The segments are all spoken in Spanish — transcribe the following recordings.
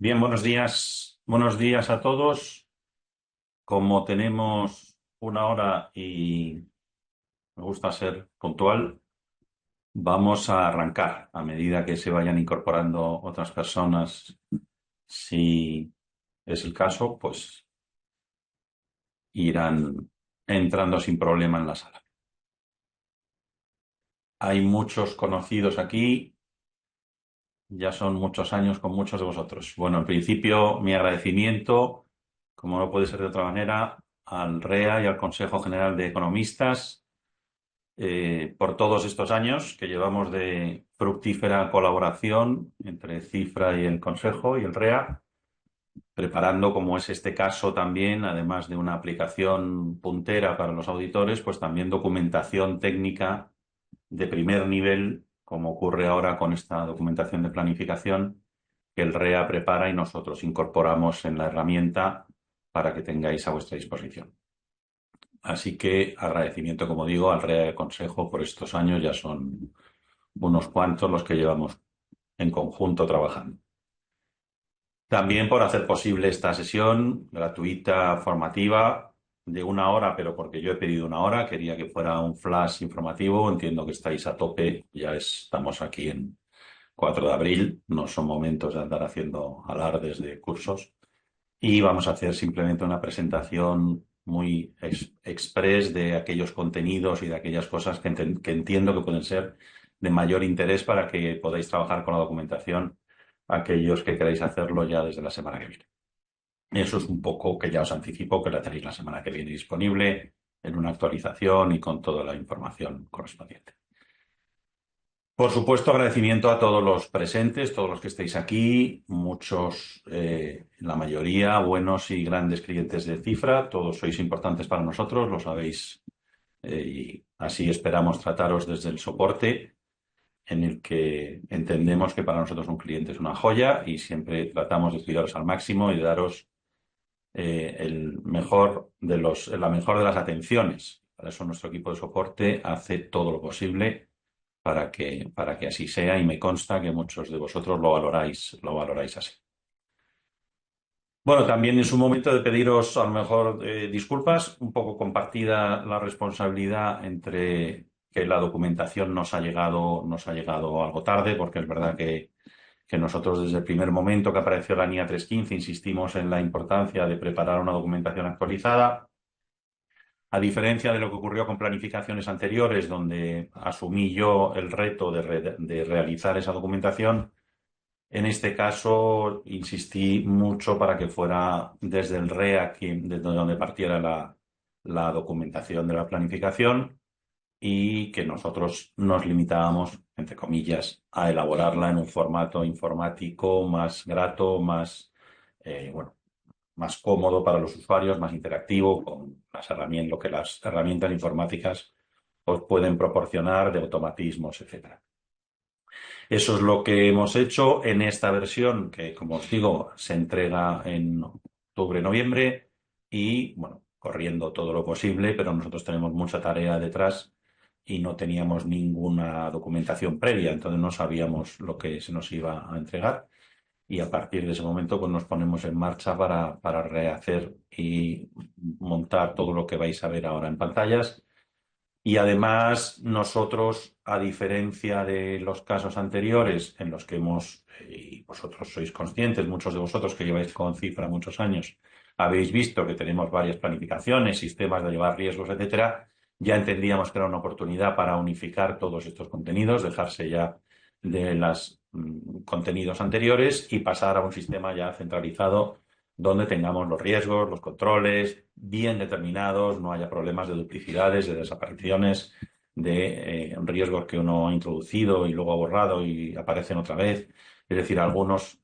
Bien, buenos días. Buenos días a todos. Como tenemos una hora y me gusta ser puntual, vamos a arrancar a medida que se vayan incorporando otras personas. Si es el caso, pues irán entrando sin problema en la sala. Hay muchos conocidos aquí, ya son muchos años con muchos de vosotros. Bueno, en principio, mi agradecimiento, como no puede ser de otra manera, al REA y al Consejo General de Economistas por todos estos años que llevamos de fructífera colaboración entre Cifra y el Consejo y el REA, preparando, como es este caso también, además de una aplicación puntera para los auditores, pues también documentación técnica de primer nivel, como ocurre ahora con esta documentación de planificación que el REA prepara y nosotros incorporamos en la herramienta para que tengáis a vuestra disposición. Así que agradecimiento, como digo, al REA de Consejo por estos años, ya son unos cuantos los que llevamos en conjunto trabajando. También por hacer posible esta sesión gratuita, formativa, de una hora, pero porque yo he pedido una hora, quería que fuera un flash informativo. Entiendo que estáis a tope, ya estamos aquí en 4 de abril, no son momentos de andar haciendo alardes de cursos. Y vamos a hacer simplemente una presentación muy express de aquellos contenidos y de aquellas cosas que entiendo que pueden ser de mayor interés para que podáis trabajar con la documentación aquellos que queráis hacerlo ya desde la semana que viene. Eso es un poco que ya os anticipo que la tenéis la semana que viene disponible en una actualización y con toda la información correspondiente. Por supuesto, agradecimiento a todos los presentes, todos los que estáis aquí, muchos, la mayoría, buenos y grandes clientes de Cifra, todos sois importantes para nosotros, lo sabéis, y así esperamos trataros desde el soporte, en el que entendemos que para nosotros un cliente es una joya y siempre tratamos de cuidaros al máximo y de daros la mejor de las atenciones. Para eso nuestro equipo de soporte hace todo lo posible para que así sea, y me consta que muchos de vosotros lo valoráis así. Bueno, también es un momento de pediros a lo mejor disculpas, un poco compartida la responsabilidad entre que la documentación nos ha llegado algo tarde, porque es verdad que nosotros desde el primer momento que apareció la NIA 315 insistimos en la importancia de preparar una documentación actualizada. A diferencia de lo que ocurrió con planificaciones anteriores, donde asumí yo el reto de realizar esa documentación, en este caso insistí mucho para que fuera desde el REA, desde donde partiera la documentación de la planificación, y que nosotros nos limitábamos, entre comillas, a elaborarla en un formato informático más grato, bueno, más cómodo para los usuarios, más interactivo, con lo que las herramientas informáticas os pueden proporcionar de automatismos, etcétera. Eso es lo que hemos hecho en esta versión que, como os digo, se entrega en octubre-noviembre y, bueno, corriendo todo lo posible, pero nosotros tenemos mucha tarea detrás y no teníamos ninguna documentación previa, entonces no sabíamos lo que se nos iba a entregar, y a partir de ese momento pues nos ponemos en marcha para rehacer y montar todo lo que vais a ver ahora en pantallas. Y además nosotros, a diferencia de los casos anteriores en los que y vosotros sois conscientes, muchos de vosotros que lleváis con Cifra muchos años, habéis visto que tenemos varias planificaciones, sistemas de llevar riesgos, etcétera. Ya entendíamos que era una oportunidad para unificar todos estos contenidos, dejarse ya de los contenidos anteriores y pasar a un sistema ya centralizado donde tengamos los riesgos, los controles bien determinados, no haya problemas de duplicidades, de desapariciones, de riesgos que uno ha introducido y luego ha borrado y aparecen otra vez. Es decir, algunos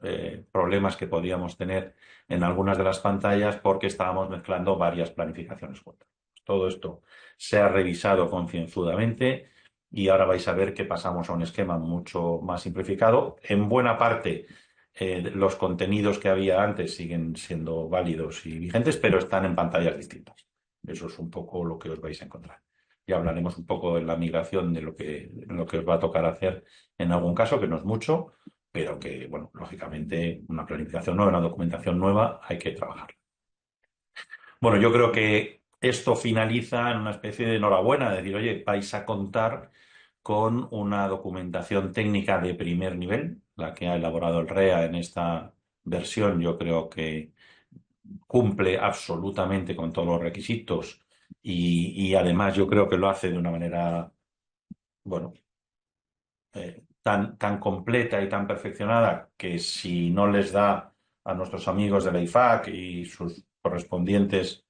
problemas que podíamos tener en algunas de las pantallas porque estábamos mezclando varias planificaciones juntas. Todo esto se ha revisado concienzudamente y ahora vais a ver que pasamos a un esquema mucho más simplificado. En buena parte, los contenidos que había antes siguen siendo válidos y vigentes, pero están en pantallas distintas. Eso es un poco lo que os vais a encontrar. Ya hablaremos un poco de la migración, de lo que os va a tocar hacer en algún caso, que no es mucho, pero que, bueno, lógicamente una planificación nueva, una documentación nueva, hay que trabajar. Bueno, yo creo que esto finaliza en una especie de enhorabuena, de decir, oye, vais a contar con una documentación técnica de primer nivel, la que ha elaborado el REA en esta versión, yo creo que cumple absolutamente con todos los requisitos y además yo creo que lo hace de una manera, bueno, tan completa y tan perfeccionada que si no les da a nuestros amigos de la IFAC y sus correspondientes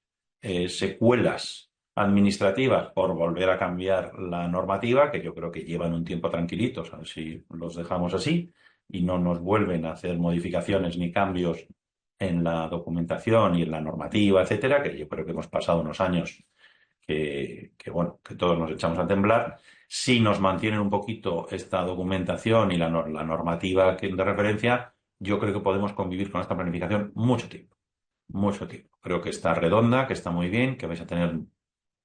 secuelas administrativas por volver a cambiar la normativa, que yo creo que llevan un tiempo tranquilitos, a ver si los dejamos así y no nos vuelven a hacer modificaciones ni cambios en la documentación y en la normativa, etcétera, que yo creo que hemos pasado unos años bueno, que todos nos echamos a temblar. Si nos mantienen un poquito esta documentación y la normativa de referencia, yo creo que podemos convivir con esta planificación mucho tiempo, mucho tiempo. Creo que está redonda, que está muy bien, que vais a tener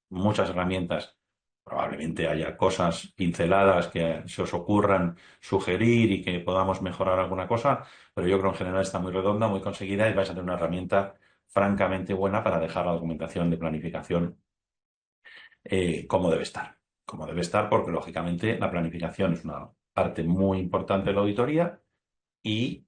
muchas herramientas. Probablemente haya cosas pinceladas que se os ocurran sugerir y que podamos mejorar alguna cosa, pero yo creo que en general está muy redonda, muy conseguida y vais a tener una herramienta francamente buena para dejar la documentación de planificación como debe estar. Como debe estar, porque lógicamente la planificación es una parte muy importante de la auditoría y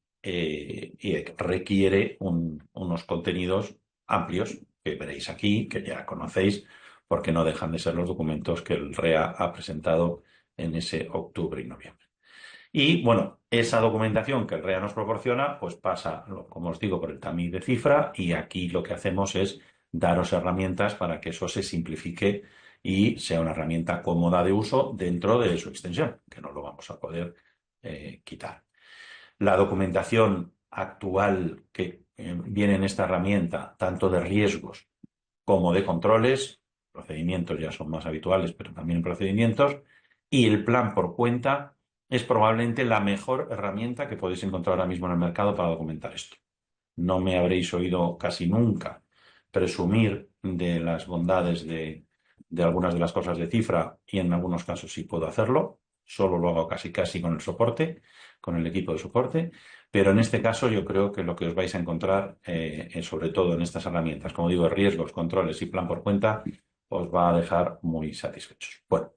requiere unos contenidos amplios que veréis aquí, que ya conocéis, porque no dejan de ser los documentos que el REA ha presentado en ese octubre y noviembre. Y bueno, esa documentación que el REA nos proporciona, pues pasa, como os digo, por el tamiz de cifra y aquí lo que hacemos es daros herramientas para que eso se simplifique y sea una herramienta cómoda de uso dentro de su extensión, que no lo vamos a poder quitar. La documentación actual que viene en esta herramienta, tanto de riesgos como de controles, procedimientos ya son más habituales, pero también procedimientos, y el plan por cuenta es probablemente la mejor herramienta que podéis encontrar ahora mismo en el mercado para documentar esto. No me habréis oído casi nunca presumir de las bondades de algunas de las cosas de cifra y en algunos casos sí puedo hacerlo. Solo lo hago casi casi con el soporte, con el equipo de soporte. Pero en este caso yo creo que lo que os vais a encontrar, sobre todo en estas herramientas, como digo, riesgos, controles y plan por cuenta, os va a dejar muy satisfechos. Bueno,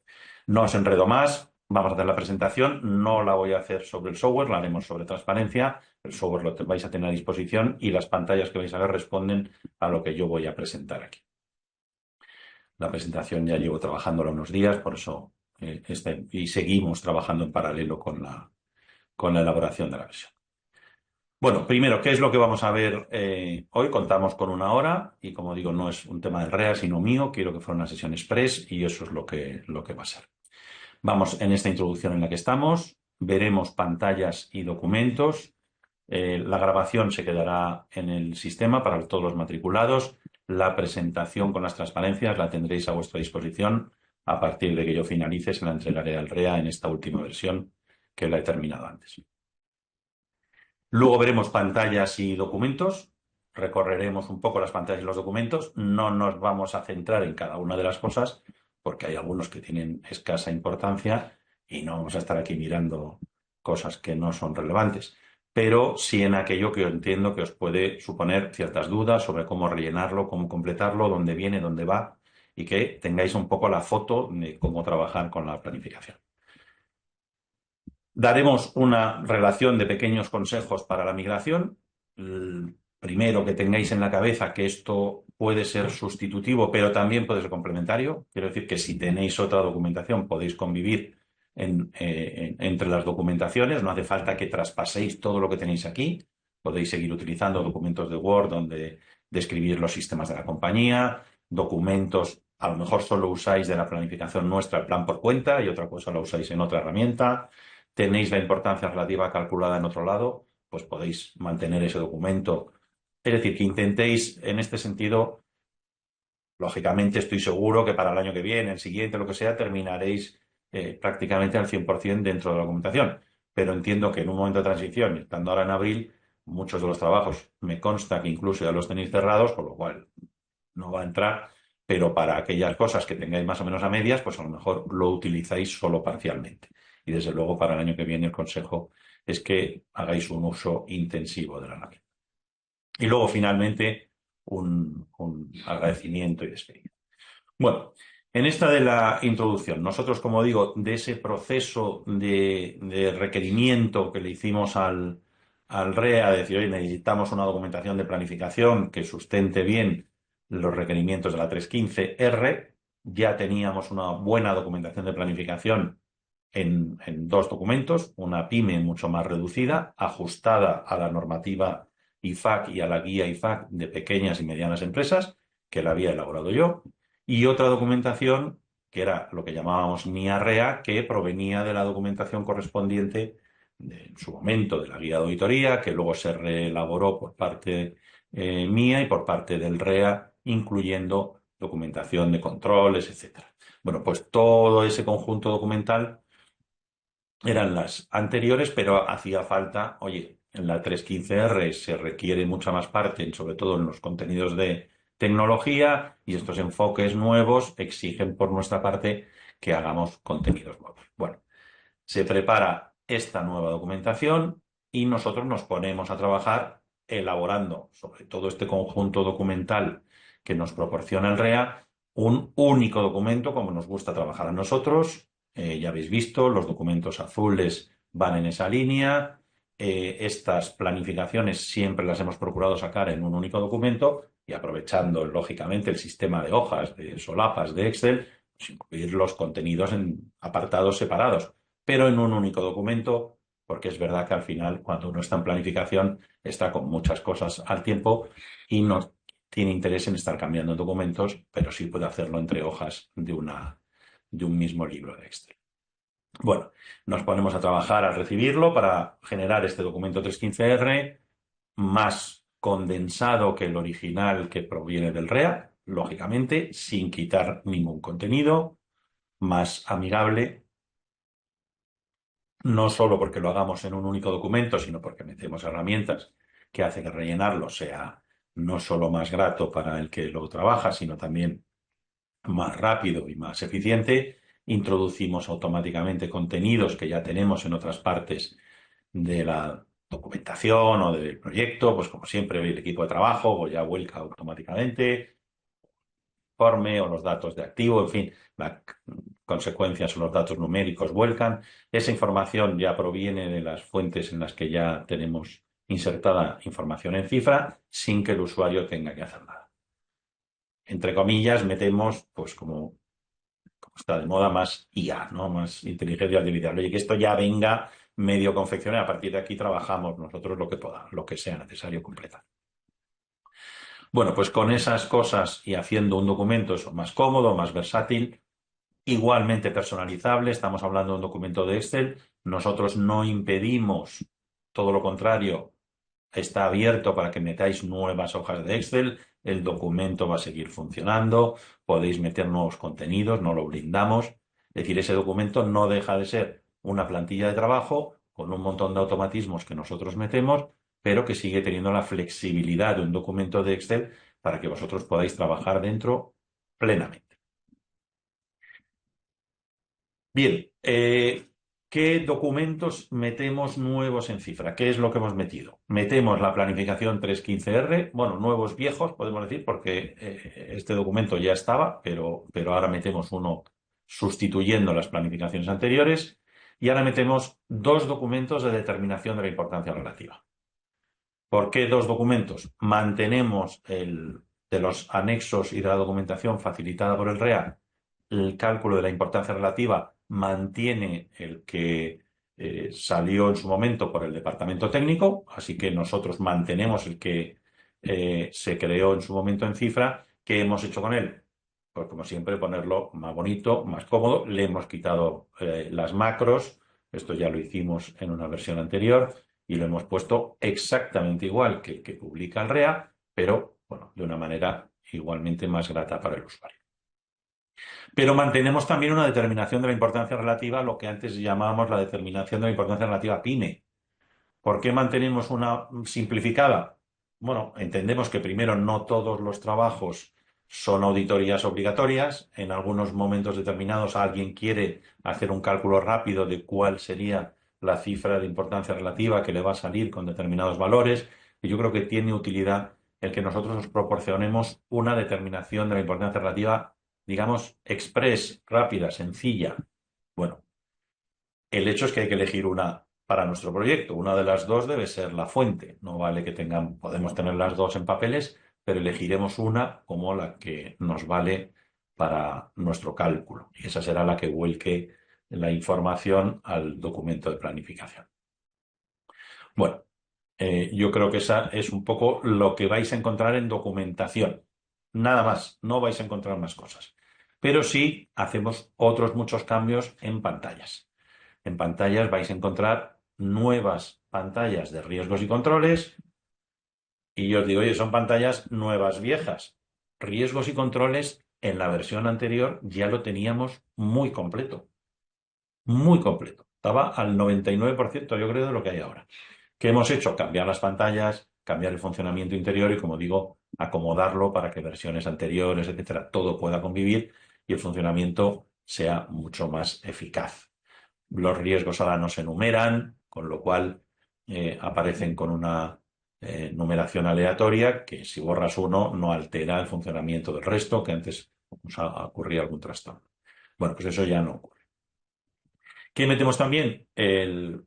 no os enredo más. Vamos a hacer la presentación. No la voy a hacer sobre el software, la haremos sobre transparencia. El software lo vais a tener a disposición y las pantallas que vais a ver responden a lo que yo voy a presentar aquí. La presentación ya llevo trabajándola unos días, por eso y seguimos trabajando en paralelo con la elaboración de la versión. Bueno, primero, ¿qué es lo que vamos a ver hoy? Contamos con una hora y, como digo, no es un tema del REA, sino mío. Quiero que fuera una sesión express y eso es lo que va a ser. Vamos, en esta introducción en la que estamos, veremos pantallas y documentos. La grabación se quedará en el sistema para todos los matriculados. La presentación con las transparencias la tendréis a vuestra disposición. A partir de que yo finalice, se la entregaré al REA en esta última versión que la he terminado antes. Luego veremos pantallas y documentos. Recorreremos un poco las pantallas y los documentos. No nos vamos a centrar en cada una de las cosas porque hay algunos que tienen escasa importancia y no vamos a estar aquí mirando cosas que no son relevantes. Pero sí en aquello que yo entiendo que os puede suponer ciertas dudas sobre cómo rellenarlo, cómo completarlo, dónde viene, dónde va y que tengáis un poco la foto de cómo trabajar con la planificación. Daremos una relación de pequeños consejos para la migración. Primero, que tengáis en la cabeza que esto puede ser sustitutivo, pero también puede ser complementario. Quiero decir que si tenéis otra documentación, podéis convivir entre las documentaciones. No hace falta que traspaséis todo lo que tenéis aquí. Podéis seguir utilizando documentos de Word donde describir los sistemas de la compañía, documentos, a lo mejor solo usáis de la planificación nuestra el plan por cuenta y otra cosa la usáis en otra herramienta. Tenéis la importancia relativa calculada en otro lado, pues podéis mantener ese documento. Es decir, que intentéis en este sentido, lógicamente estoy seguro que para el año que viene, el siguiente, lo que sea, terminaréis prácticamente al 100% dentro de la documentación. Pero entiendo que en un momento de transición, estando ahora en abril, muchos de los trabajos me consta que incluso ya los tenéis cerrados, por lo cual no va a entrar, pero para aquellas cosas que tengáis más o menos a medias, pues a lo mejor lo utilizáis solo parcialmente. y desde luego para el año que viene el consejo es que hagáis un uso intensivo de la herramienta. Y luego finalmente un agradecimiento y despedida. Bueno, en esta de la introducción, nosotros, como digo, de ese proceso de requerimiento que le hicimos al REA, de decir, oye, necesitamos una documentación de planificación que sustente bien los requerimientos de la 315R, ya teníamos una buena documentación de planificación en dos documentos, una PYME mucho más reducida, ajustada a la normativa IFAC y a la guía IFAC de pequeñas y medianas empresas, que la había elaborado yo, y otra documentación que era lo que llamábamos NIARREA, que provenía de la documentación correspondiente en su momento de la guía de auditoría, que luego se reelaboró por parte mía y por parte del REA, incluyendo documentación de controles, etcétera. Bueno, pues todo ese conjunto documental eran las anteriores, pero hacía falta, oye, en la 315R se requiere mucha más parte, sobre todo en los contenidos de tecnología, y estos enfoques nuevos exigen por nuestra parte que hagamos contenidos nuevos. Bueno, se prepara esta nueva documentación y nosotros nos ponemos a trabajar elaborando sobre todo este conjunto documental que nos proporciona el REA, un único documento como nos gusta trabajar a nosotros. Ya habéis visto, los documentos azules van en esa línea. Estas planificaciones siempre las hemos procurado sacar en un único documento y aprovechando, lógicamente, el sistema de hojas, de solapas de Excel, pues incluir los contenidos en apartados separados, pero en un único documento, porque es verdad que al final, cuando uno está en planificación, está con muchas cosas al tiempo y no tiene interés en estar cambiando documentos, pero sí puede hacerlo entre hojas de un mismo libro de Excel. Bueno, nos ponemos a trabajar al recibirlo para generar este documento 315R más condensado que el original que proviene del REA, lógicamente, sin quitar ningún contenido, más amigable, no solo porque lo hagamos en un único documento, sino porque metemos herramientas que hacen que rellenarlo sea no solo más grato para el que lo trabaja, sino también más rápido y más eficiente. Introducimos automáticamente contenidos que ya tenemos en otras partes de la documentación o del proyecto, pues como siempre el equipo de trabajo pues ya vuelca automáticamente informe o los datos de activo, en fin, las consecuencias o los datos numéricos vuelcan. Esa información ya proviene de las fuentes en las que ya tenemos insertada información en cifra sin que el usuario tenga que hacer nada. Entre comillas, metemos, pues como está de moda, más IA, ¿no? Más inteligencia artificial. Oye, que esto ya venga medio confeccionado. A partir de aquí trabajamos nosotros lo que podamos, lo que sea necesario completar. Bueno, pues con esas cosas y haciendo un documento eso, más cómodo, más versátil, igualmente personalizable, estamos hablando de un documento de Excel, nosotros no impedimos, todo lo contrario, está abierto para que metáis nuevas hojas de Excel, el documento va a seguir funcionando, podéis meter nuevos contenidos, no lo blindamos, es decir, ese documento no deja de ser una plantilla de trabajo con un montón de automatismos que nosotros metemos, pero que sigue teniendo la flexibilidad de un documento de Excel para que vosotros podáis trabajar dentro plenamente. Bien, ¿qué documentos metemos nuevos en cifra? ¿Qué es lo que hemos metido? Metemos la planificación 315R, bueno, nuevos viejos, podemos decir, porque este documento ya estaba, pero ahora metemos uno sustituyendo las planificaciones anteriores y ahora metemos dos documentos de determinación de la importancia relativa. ¿Por qué dos documentos? Mantenemos de los anexos y de la documentación facilitada por el REA, el cálculo de la importancia relativa mantiene el que salió en su momento por el departamento técnico, así que nosotros mantenemos el que se creó en su momento en cifra. ¿Qué hemos hecho con él? Pues como siempre, ponerlo más bonito, más cómodo. Le hemos quitado las macros, esto ya lo hicimos en una versión anterior, y lo hemos puesto exactamente igual que el que publica el REA, pero bueno, de una manera igualmente más grata para el usuario. Pero mantenemos también una determinación de la importancia relativa, lo que antes llamábamos la determinación de la importancia relativa PYME. ¿Por qué mantenemos una simplificada? Bueno, entendemos que primero no todos los trabajos son auditorías obligatorias. En algunos momentos determinados alguien quiere hacer un cálculo rápido de cuál sería la cifra de importancia relativa que le va a salir con determinados valores. Y yo creo que tiene utilidad el que nosotros os proporcionemos una determinación de la importancia relativa, digamos, express, rápida, sencilla. Bueno, el hecho es que hay que elegir una para nuestro proyecto. Una de las dos debe ser la fuente. No vale que podemos tener las dos en papeles, pero elegiremos una como la que nos vale para nuestro cálculo. Y esa será la que vuelque la información al documento de planificación. Bueno, yo creo que esa es un poco lo que vais a encontrar en documentación. Nada más, no vais a encontrar más cosas. Pero sí hacemos otros muchos cambios en pantallas. En pantallas vais a encontrar nuevas pantallas de riesgos y controles. Y yo os digo, oye, son pantallas nuevas, viejas. Riesgos y controles en la versión anterior ya lo teníamos muy completo. Muy completo. Estaba al 99%, yo creo, de lo que hay ahora. ¿Qué hemos hecho? Cambiar las pantallas, cambiar el funcionamiento interior y, como digo, acomodarlo para que versiones anteriores, etcétera, todo pueda convivir y el funcionamiento sea mucho más eficaz. Los riesgos ahora no se enumeran, con lo cual aparecen con una numeración aleatoria que, si borras uno, no altera el funcionamiento del resto, que antes ocurría algún trastorno. Bueno, pues eso ya no ocurre. ¿Qué metemos también? El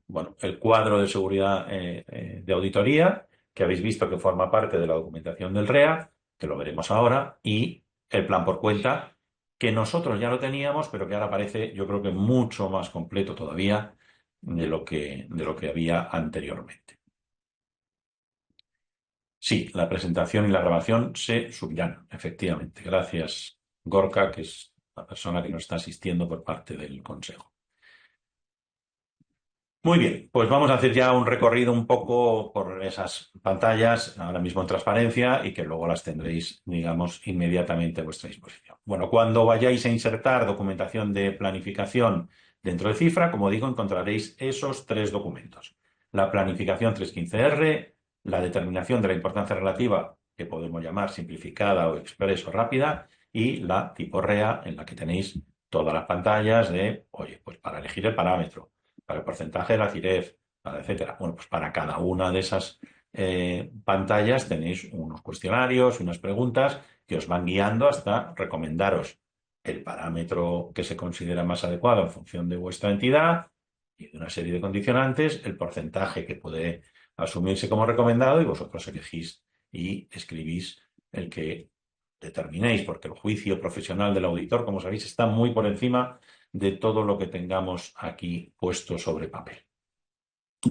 cuadro de seguridad de auditoría, que habéis visto que forma parte de la documentación del REA, que lo veremos ahora, y el plan por cuenta, que nosotros ya lo teníamos, pero que ahora parece, yo creo que mucho más completo todavía de lo que había anteriormente. Sí, la presentación y la grabación se subirán, efectivamente. Gracias, Gorka, que es la persona que nos está asistiendo por parte del Consejo. Muy bien, pues vamos a hacer ya un recorrido un poco por esas pantallas, ahora mismo en transparencia, y que luego las tendréis, digamos, inmediatamente a vuestra disposición. Bueno, cuando vayáis a insertar documentación de planificación dentro de Cifra, como digo, encontraréis esos tres documentos. La planificación 315R, la determinación de la importancia relativa, que podemos llamar simplificada o express o rápida, y la tipo REA, en la que tenéis todas las pantallas de, oye, pues para elegir el parámetro, para el porcentaje de la CIREF, para etcétera. Bueno, pues para cada una de esas pantallas tenéis unos cuestionarios, unas preguntas que os van guiando hasta recomendaros el parámetro que se considera más adecuado en función de vuestra entidad y de una serie de condicionantes, el porcentaje que puede asumirse como recomendado y vosotros elegís y escribís el que determinéis, porque el juicio profesional del auditor, como sabéis, está muy por encima de todo lo que tengamos aquí puesto sobre papel.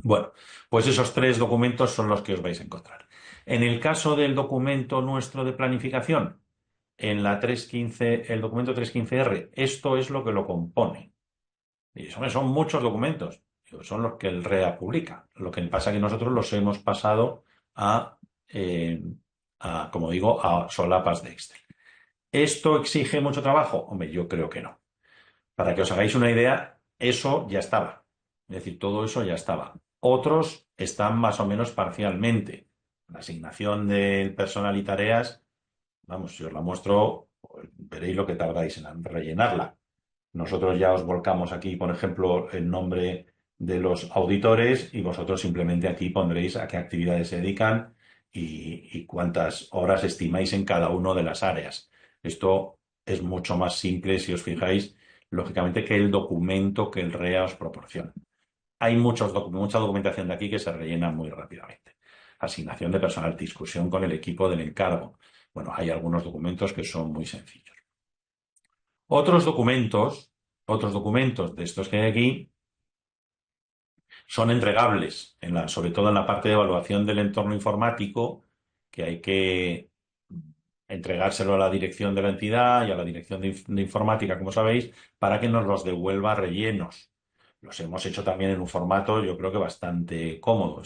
Bueno, pues esos tres documentos son los que os vais a encontrar. En el caso del documento nuestro de planificación, en la 315, el documento 315R, esto es lo que lo compone. Y son muchos documentos, son los que el REA publica. Lo que pasa es que nosotros los hemos pasado eh, como digo, a solapas de Excel. ¿Esto exige mucho trabajo? Hombre, yo creo que no. Para que os hagáis una idea, eso ya estaba. Es decir, todo eso ya estaba. Otros están más o menos parcialmente. La asignación del personal y tareas, vamos, si os la muestro, pues veréis lo que tardáis en rellenarla. Nosotros ya os volcamos aquí, por ejemplo, el nombre de los auditores y vosotros simplemente aquí pondréis a qué actividades se dedican y cuántas horas estimáis en cada una de las áreas. Esto es mucho más simple, si os fijáis, lógicamente, que el documento que el REA os proporciona. Hay mucha documentación de aquí que se rellena muy rápidamente. Asignación de personal, discusión con el equipo del encargo. Bueno, hay algunos documentos que son muy sencillos. Otros documentos de estos que hay aquí son entregables, sobre todo en la parte de evaluación del entorno informático, que hay que entregárselo a la dirección de la entidad y a la dirección de informática, como sabéis, para que nos los devuelva rellenos. Los hemos hecho también en un formato, yo creo que bastante cómodo.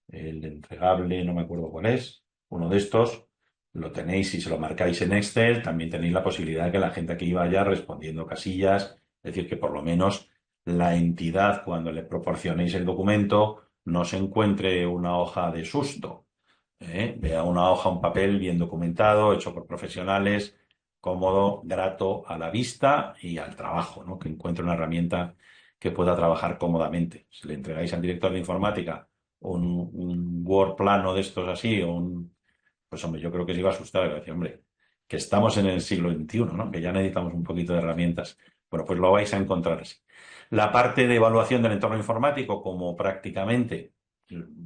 El entregable, no me acuerdo cuál es, uno de estos, lo tenéis, si se lo marcáis en Excel, también tenéis la posibilidad de que la gente aquí vaya respondiendo casillas, es decir, que por lo menos la entidad, cuando le proporcionéis el documento, no se encuentre una hoja de susto. Vea una hoja, un papel bien documentado, hecho por profesionales, cómodo, grato a la vista y al trabajo, ¿no? Que encuentre una herramienta que pueda trabajar cómodamente. Si le entregáis al director de informática un Word plano de estos así, pues hombre, yo creo que se iba a asustar y va a decir, hombre, que estamos en el siglo XXI, ¿no? Que ya necesitamos un poquito de herramientas. Bueno, pues lo vais a encontrar así. La parte de evaluación del entorno informático, como prácticamente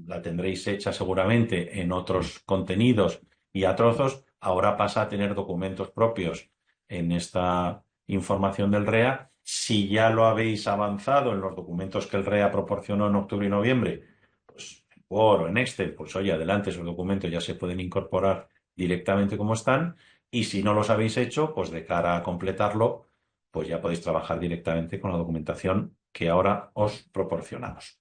la tendréis hecha seguramente en otros contenidos y a trozos, ahora pasa a tener documentos propios en esta información del REA. Si ya lo habéis avanzado en los documentos que el REA proporcionó en octubre y noviembre, pues en Word o en Excel, pues oye, adelante, esos documentos ya se pueden incorporar directamente como están. Y si no los habéis hecho, pues de cara a completarlo, pues ya podéis trabajar directamente con la documentación que ahora os proporcionamos.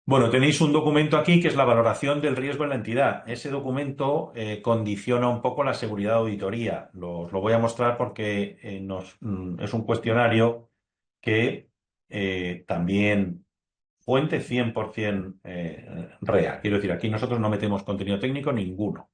Bueno, tenéis un documento aquí que es la valoración del riesgo en la entidad. Ese documento condiciona un poco la seguridad de auditoría. Os lo voy a mostrar porque es un cuestionario que también fuente 100% REA. Quiero decir, aquí nosotros no metemos contenido técnico ninguno.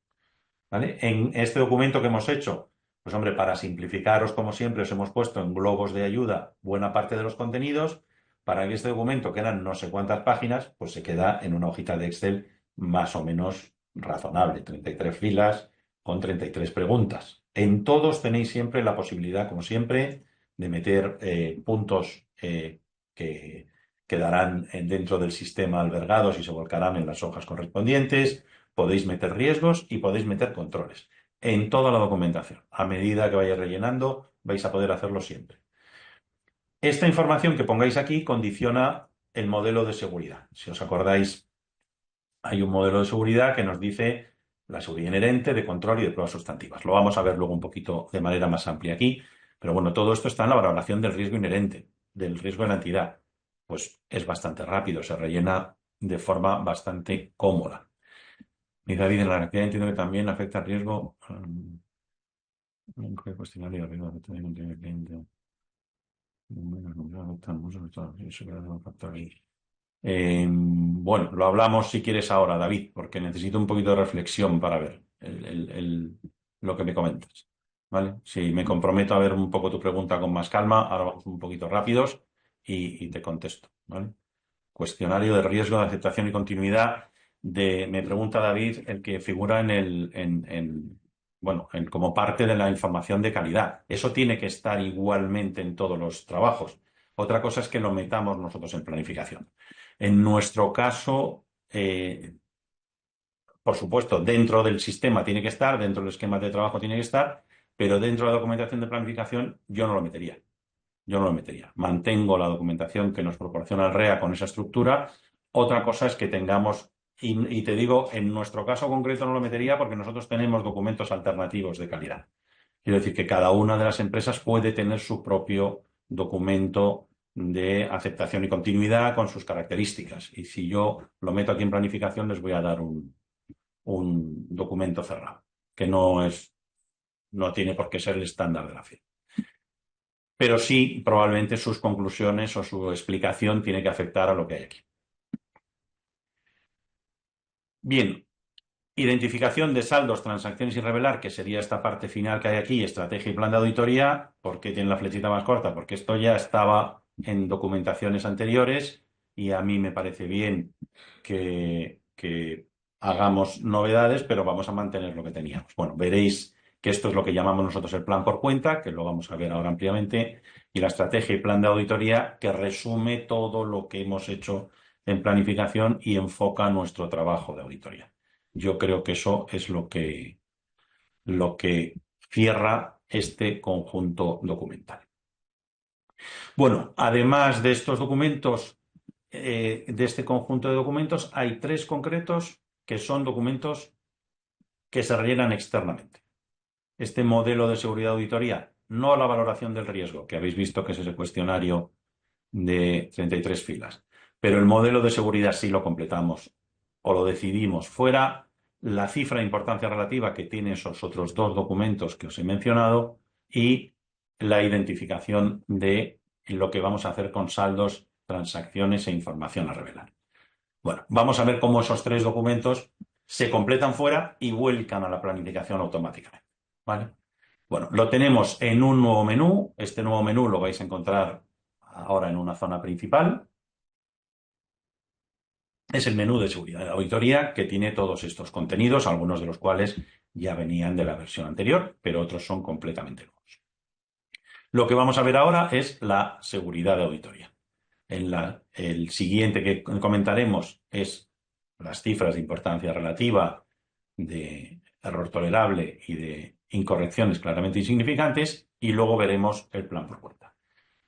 ¿Vale? En este documento que hemos hecho, pues hombre, para simplificaros, como siempre, os hemos puesto en globos de ayuda buena parte de los contenidos, para que este documento, que eran no sé cuántas páginas, pues se queda en una hojita de Excel más o menos razonable, 33 filas con 33 preguntas. En todos tenéis siempre la posibilidad, como siempre, de meter puntos que quedarán dentro del sistema albergados y se volcarán en las hojas correspondientes. Podéis meter riesgos y podéis meter controles en toda la documentación. A medida que vayáis rellenando, vais a poder hacerlo siempre. Esta información que pongáis aquí condiciona el modelo de seguridad. Si os acordáis, hay un modelo de seguridad que nos dice la seguridad inherente, de control y de pruebas sustantivas. Lo vamos a ver luego un poquito de manera más amplia aquí, pero bueno, todo esto está en la valoración del riesgo inherente, del riesgo de la entidad. Pues es bastante rápido, se rellena de forma bastante cómoda. Y David, en la actividad entiendo que también afecta al riesgo. ¿Qué cuestionario de riesgo afecta al contenido del cliente? Bueno, lo hablamos si quieres ahora, David, porque necesito un poquito de reflexión para ver lo que me comentas. ¿Vale? Si me comprometo a ver un poco tu pregunta con más calma, ahora vamos un poquito rápidos y te contesto. ¿Vale? Cuestionario de riesgo de aceptación y continuidad me pregunta David, el que figura bueno, como parte de la información de calidad. Eso tiene que estar igualmente en todos los trabajos. Otra cosa es que lo metamos nosotros en planificación. En nuestro caso, por supuesto, dentro del sistema tiene que estar, dentro del esquema de trabajo tiene que estar, pero dentro de la documentación de planificación yo no lo metería. Yo no lo metería. Mantengo la documentación que nos proporciona el REA con esa estructura. Otra cosa es que tengamos, y te digo, en nuestro caso concreto no lo metería porque nosotros tenemos documentos alternativos de calidad. Quiero decir que cada una de las empresas puede tener su propio documento de aceptación y continuidad con sus características. Y si yo lo meto aquí en planificación, les voy a dar un documento cerrado, que no tiene por qué ser el estándar de la firma. Pero sí, probablemente sus conclusiones o su explicación tiene que afectar a lo que hay aquí. Bien, identificación de saldos, transacciones y revelar, que sería esta parte final que hay aquí, estrategia y plan de auditoría. ¿Por qué tiene la flechita más corta? Porque esto ya estaba en documentaciones anteriores y a mí me parece bien que hagamos novedades, pero vamos a mantener lo que teníamos. Bueno, veréis que esto es lo que llamamos nosotros el plan por cuenta, que lo vamos a ver ahora ampliamente, y la estrategia y plan de auditoría, que resume todo lo que hemos hecho en planificación y enfoca nuestro trabajo de auditoría. Yo creo que eso es lo que cierra este conjunto documental. Bueno, además de estos documentos, de este conjunto de documentos, hay 3 concretos que son documentos que se rellenan externamente. Este modelo de seguridad de auditoría, no la valoración del riesgo, que habéis visto que es ese cuestionario de 33 filas, pero el modelo de seguridad sí lo completamos o lo decidimos fuera la cifra de importancia relativa que tiene esos otros 2 documentos que os he mencionado y la identificación de lo que vamos a hacer con saldos, transacciones e información a revelar. Bueno, vamos a ver cómo esos tres documentos se completan fuera y vuelcan a la planificación automáticamente. ¿Vale? Bueno, lo tenemos en un nuevo menú. Este nuevo menú lo vais a encontrar ahora en una zona principal. Es el menú de seguridad de auditoría que tiene todos estos contenidos, algunos de los cuales ya venían de la versión anterior, pero otros son completamente nuevos. Lo que vamos a ver ahora es la seguridad de auditoría. El siguiente que comentaremos es las cifras de importancia relativa, de error tolerable y de incorrecciones claramente insignificantes, y luego veremos el plan por cuenta.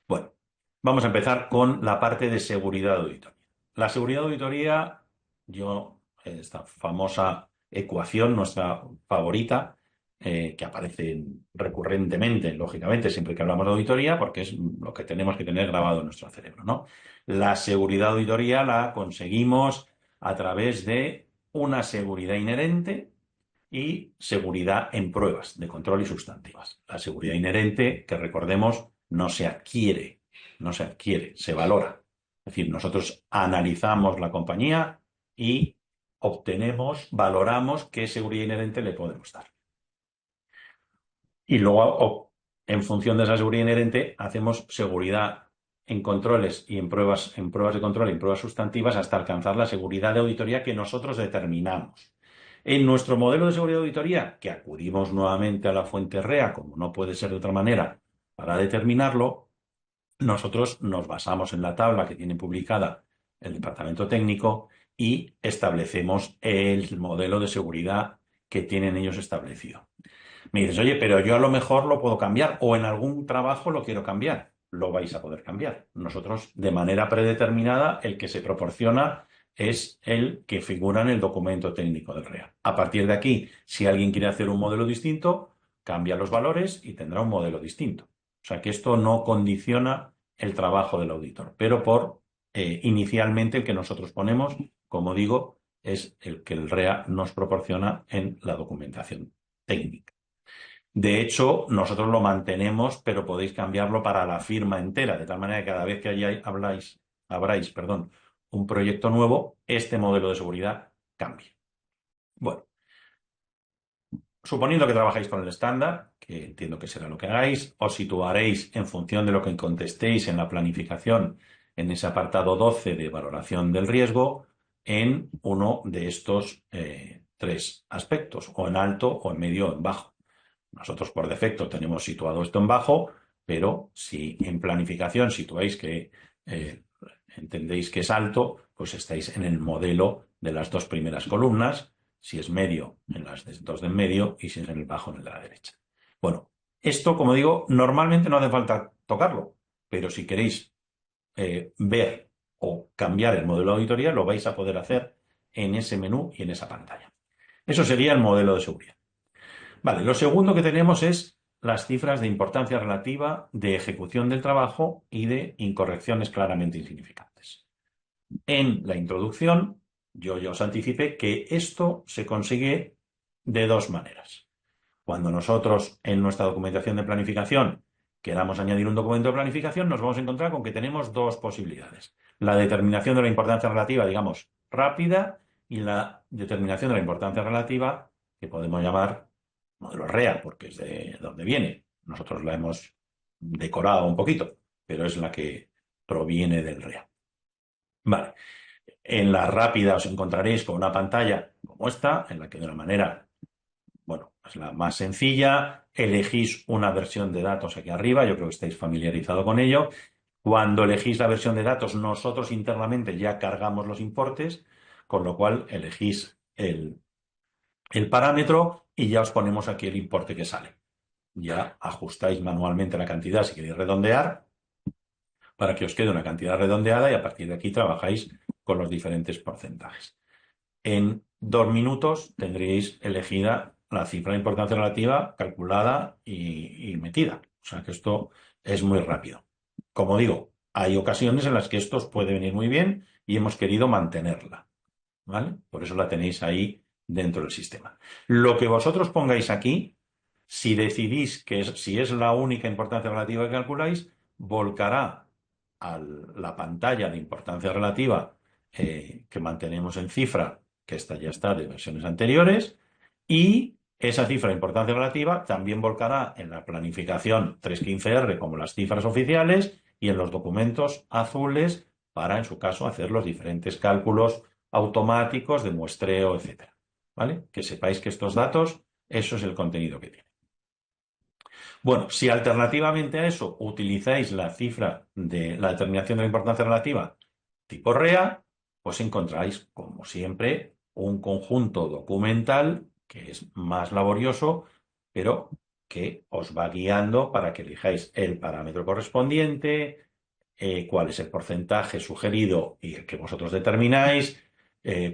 Bueno, vamos a empezar con la parte de seguridad de auditoría. La seguridad de auditoría, esta famosa ecuación, nuestra favorita, que aparece recurrentemente, lógicamente, siempre que hablamos de auditoría, porque es lo que tenemos que tener grabado en nuestro cerebro, ¿no? La seguridad de auditoría la conseguimos a través de una seguridad inherente y seguridad en pruebas de control y sustantivas. La seguridad inherente, que recordemos, no se adquiere, se valora. Es decir, nosotros analizamos la compañía y valoramos qué seguridad inherente le podemos dar. Y luego, en función de esa seguridad inherente, hacemos seguridad en controles y en pruebas de control y en pruebas sustantivas hasta alcanzar la seguridad de auditoría que nosotros determinamos. En nuestro modelo de seguridad de auditoría, que acudimos nuevamente a la fuente REA, como no puede ser de otra manera, para determinarlo, nosotros nos basamos en la tabla que tiene publicada el departamento técnico y establecemos el modelo de seguridad que tienen ellos establecido. Me dices, oye, pero yo a lo mejor lo puedo cambiar o en algún trabajo lo quiero cambiar. Lo vais a poder cambiar. Nosotros, de manera predeterminada, el que se proporciona es el que figura en el documento técnico del REA. A partir de aquí, si alguien quiere hacer un modelo distinto, cambia los valores y tendrá un modelo distinto. O sea que esto no condiciona el trabajo del auditor, pero inicialmente el que nosotros ponemos, como digo, es el que el REA nos proporciona en la documentación técnica. De hecho, nosotros lo mantenemos, pero podéis cambiarlo para la firma entera, de tal manera que cada vez que abráis, un proyecto nuevo, este modelo de seguridad cambie. Bueno, suponiendo que trabajáis con el estándar, que entiendo que será lo que hagáis, os situaréis en función de lo que contestéis en la planificación, en ese apartado 12 de valoración del riesgo, en uno de estos tres aspectos, o en alto, o en medio, o en bajo. Nosotros por defecto tenemos situado esto en bajo, pero si en planificación situáis que entendéis que es alto, pues estáis en el modelo de las dos primeras columnas, si es medio en las dos de en medio y si es en el bajo en el de la derecha. Bueno, esto, como digo, normalmente no hace falta tocarlo, pero si queréis ver o cambiar el modelo de auditoría, lo vais a poder hacer en ese menú y en esa pantalla. Eso sería el modelo de seguridad. Vale, lo segundo que tenemos es las cifras de importancia relativa de ejecución del trabajo y de incorrecciones claramente insignificantes. En la introducción, yo ya os anticipé que esto se consigue de dos maneras. Cuando nosotros en nuestra documentación de planificación queramos añadir un documento de planificación, nos vamos a encontrar con que tenemos dos posibilidades. La determinación de la importancia relativa, digamos, rápida, y la determinación de la importancia relativa, que podemos llamar modelo REA, porque es de donde viene. Nosotros la hemos decorado un poquito, pero es la que proviene del REA. Vale. En la rápida os encontraréis con una pantalla como esta, en la que de una manera, bueno, es la más sencilla, elegís una versión de datos aquí arriba, yo creo que estáis familiarizados con ello. Cuando elegís la versión de datos, nosotros internamente ya cargamos los importes, con lo cual elegís el parámetro y ya os ponemos aquí el importe que sale. Ya ajustáis manualmente la cantidad si queréis redondear para que os quede una cantidad redondeada y a partir de aquí trabajáis con los diferentes porcentajes. En 2 minutos tendríais elegida la cifra de importancia relativa calculada y metida. O sea que esto es muy rápido. Como digo, hay ocasiones en las que esto os puede venir muy bien y hemos querido mantenerla. ¿Vale? Por eso la tenéis ahí dentro del sistema. Lo que vosotros pongáis aquí, si decidís si es la única importancia relativa que calculáis, volcará a la pantalla de importancia relativa que mantenemos en cifra, que esta ya está de versiones anteriores, y esa cifra de importancia relativa también volcará en la planificación 315R como las cifras oficiales y en los documentos azules para, en su caso, hacer los diferentes cálculos automáticos de muestreo, etcétera. ¿Vale? Que sepáis que estos datos, eso es el contenido que tiene. Bueno, si alternativamente a eso utilizáis la cifra de la determinación de la importancia relativa tipo REA, pues encontráis, como siempre, un conjunto documental que es más laborioso, pero que os va guiando para que elijáis el parámetro correspondiente, cuál es el porcentaje sugerido y el que vosotros determináis,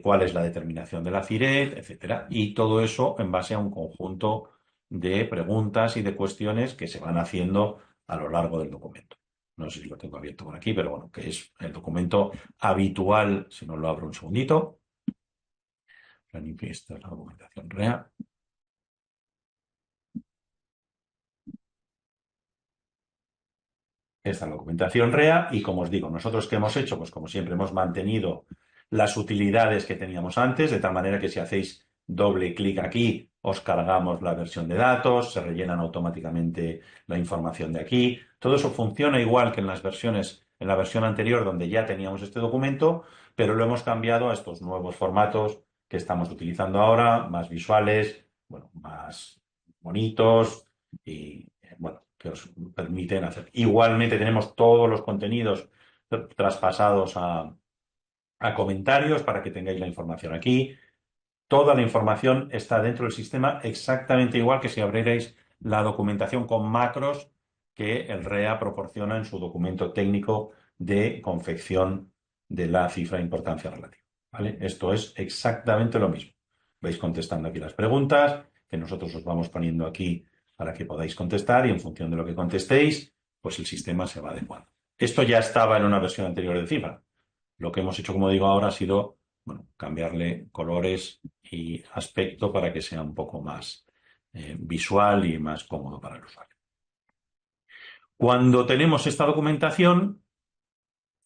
cuál es la determinación de la CIRED, etcétera. Y todo eso en base a un conjunto de preguntas y de cuestiones que se van haciendo a lo largo del documento. No sé si lo tengo abierto por aquí, pero bueno, que es el documento habitual, si no lo abro un segundito. Esta es la documentación REA. Esta es la documentación REA y como os digo, nosotros ¿qué hemos hecho? Pues como siempre hemos mantenido las utilidades que teníamos antes, de tal manera que si hacéis doble clic aquí, os cargamos la versión de datos, se rellenan automáticamente la información de aquí. Todo eso funciona igual que en las versiones, en la versión anterior donde ya teníamos este documento, pero lo hemos cambiado a estos nuevos formatos que estamos utilizando ahora, más visuales, bueno, más bonitos y bueno, que os permiten hacer. Igualmente tenemos todos los contenidos traspasados a comentarios para que tengáis la información aquí. Toda la información está dentro del sistema exactamente igual que si abrierais la documentación con macros que el REA proporciona en su documento técnico de confección de la cifra de importancia relativa. ¿Vale? Esto es exactamente lo mismo. Vais contestando aquí las preguntas, que nosotros os vamos poniendo aquí para que podáis contestar y en función de lo que contestéis, pues el sistema se va adecuando. Esto ya estaba en una versión anterior de cifra. Lo que hemos hecho, como digo ahora, ha sido bueno, cambiarle colores y aspecto para que sea un poco más visual y más cómodo para el usuario. Cuando tenemos esta documentación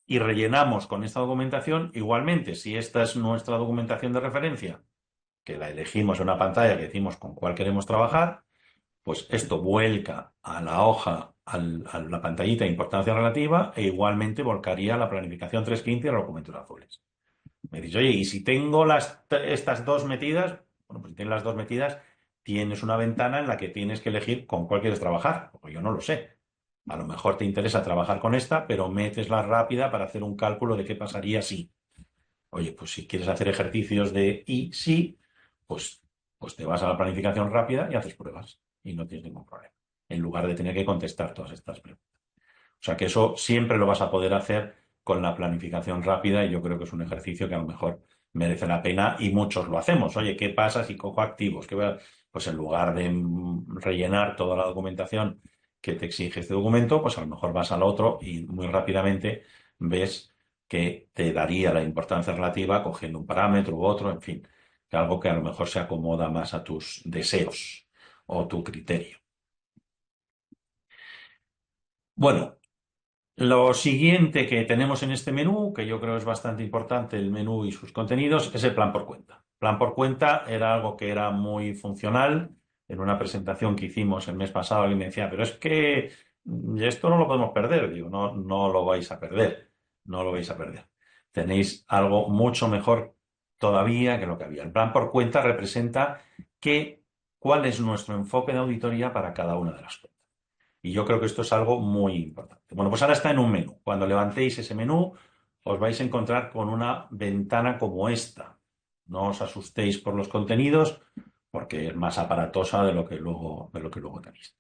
y rellenamos con esta documentación, igualmente, si esta es nuestra documentación de referencia, que la elegimos en una pantalla que decimos con cuál queremos trabajar, pues esto vuelca a la hoja, a la pantallita de importancia relativa e igualmente volcaría a la planificación 315 y a los documentos azules. Me dices, oye, y si tengo estas dos metidas, bueno, pues si tienes las dos metidas, tienes una ventana en la que tienes que elegir con cuál quieres trabajar. Porque yo no lo sé. A lo mejor te interesa trabajar con esta, pero metes la rápida para hacer un cálculo de qué pasaría si. Oye, pues si quieres hacer ejercicios de y si, pues, pues te vas a la planificación rápida y haces pruebas. Y no tienes ningún problema. En lugar de tener que contestar todas estas preguntas. O sea que eso siempre lo vas a poder hacer con la planificación rápida y yo creo que es un ejercicio que a lo mejor merece la pena y muchos lo hacemos. Oye, ¿qué pasa si cojo activos? Pues en lugar de rellenar toda la documentación que te exige este documento, pues a lo mejor vas al otro y muy rápidamente ves que te daría la importancia relativa cogiendo un parámetro u otro, en fin, algo que a lo mejor se acomoda más a tus deseos o tu criterio. Bueno, lo siguiente que tenemos en este menú, que yo creo es bastante importante el menú y sus contenidos, es el plan por cuenta. Plan por cuenta era algo que era muy funcional. En una presentación que hicimos el mes pasado, alguien me decía, pero es que esto no lo podemos perder. Digo, no, no lo vais a perder. No lo vais a perder. Tenéis algo mucho mejor todavía que lo que había. El plan por cuenta representa cuál es nuestro enfoque de auditoría para cada una de las cuentas. Y yo creo que esto es algo muy importante. Bueno, pues ahora está en un menú. Cuando levantéis ese menú, os vais a encontrar con una ventana como esta. No os asustéis por los contenidos, porque es más aparatosa de lo que luego tenéis.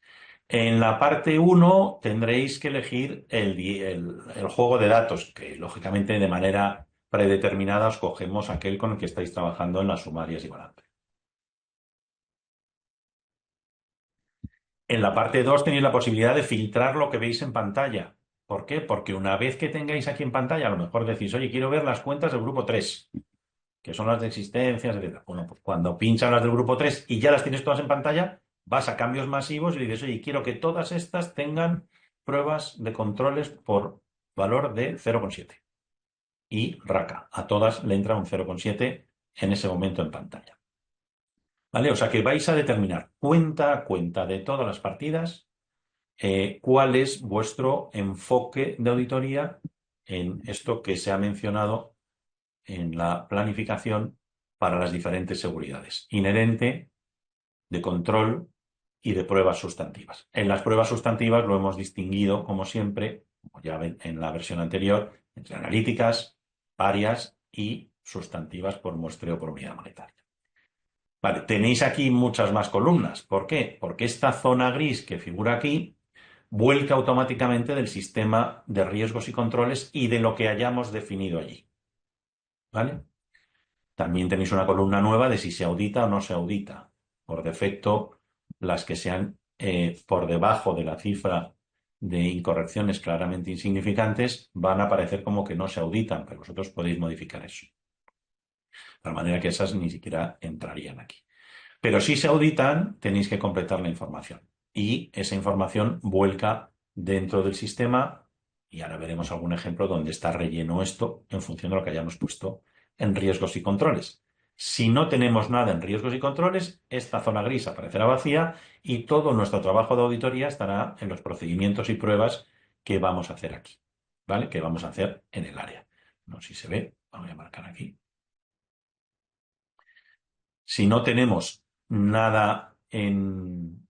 En la parte 1 tendréis que elegir el juego de datos, que lógicamente de manera predeterminada os cogemos aquel con el que estáis trabajando en las sumarias y balances. En la parte 2 tenéis la posibilidad de filtrar lo que veis en pantalla. ¿Por qué? Porque una vez que tengáis aquí en pantalla, a lo mejor decís, oye, quiero ver las cuentas del grupo 3, que son las de existencias, etc. Bueno, pues cuando pinchas las del grupo 3 y ya las tienes todas en pantalla, vas a cambios masivos y le dices, oye, quiero que todas estas tengan pruebas de controles por valor de 0,7. y RACA. A todas le entra un 0,7 en ese momento en pantalla. ¿Vale? O sea que vais a determinar cuenta a cuenta de todas las partidas cuál es vuestro enfoque de auditoría en esto que se ha mencionado en la planificación para las diferentes seguridades. Inherente, de control y de pruebas sustantivas. En las pruebas sustantivas lo hemos distinguido, como siempre, como ya ven en la versión anterior, entre analíticas, varias y sustantivas por muestreo por unidad monetaria. Vale, tenéis aquí muchas más columnas. ¿Por qué? Porque esta zona gris que figura aquí vuelca automáticamente del sistema de riesgos y controles y de lo que hayamos definido allí. ¿Vale? También tenéis una columna nueva de si se audita o no se audita. Por defecto, las que sean por debajo de la cifra de incorrecciones claramente insignificantes van a aparecer como que no se auditan, pero vosotros podéis modificar eso. De manera que esas ni siquiera entrarían aquí. Pero si se auditan, tenéis que completar la información. Y esa información vuelca dentro del sistema, y ahora veremos algún ejemplo donde está relleno esto en función de lo que hayamos puesto en riesgos y controles. Si no tenemos nada en riesgos y controles, esta zona gris aparecerá vacía y todo nuestro trabajo de auditoría estará en los procedimientos y pruebas que vamos a hacer aquí, ¿vale? Que vamos a hacer en el área. No sé si se ve, vamos a marcar aquí. Si no tenemos nada en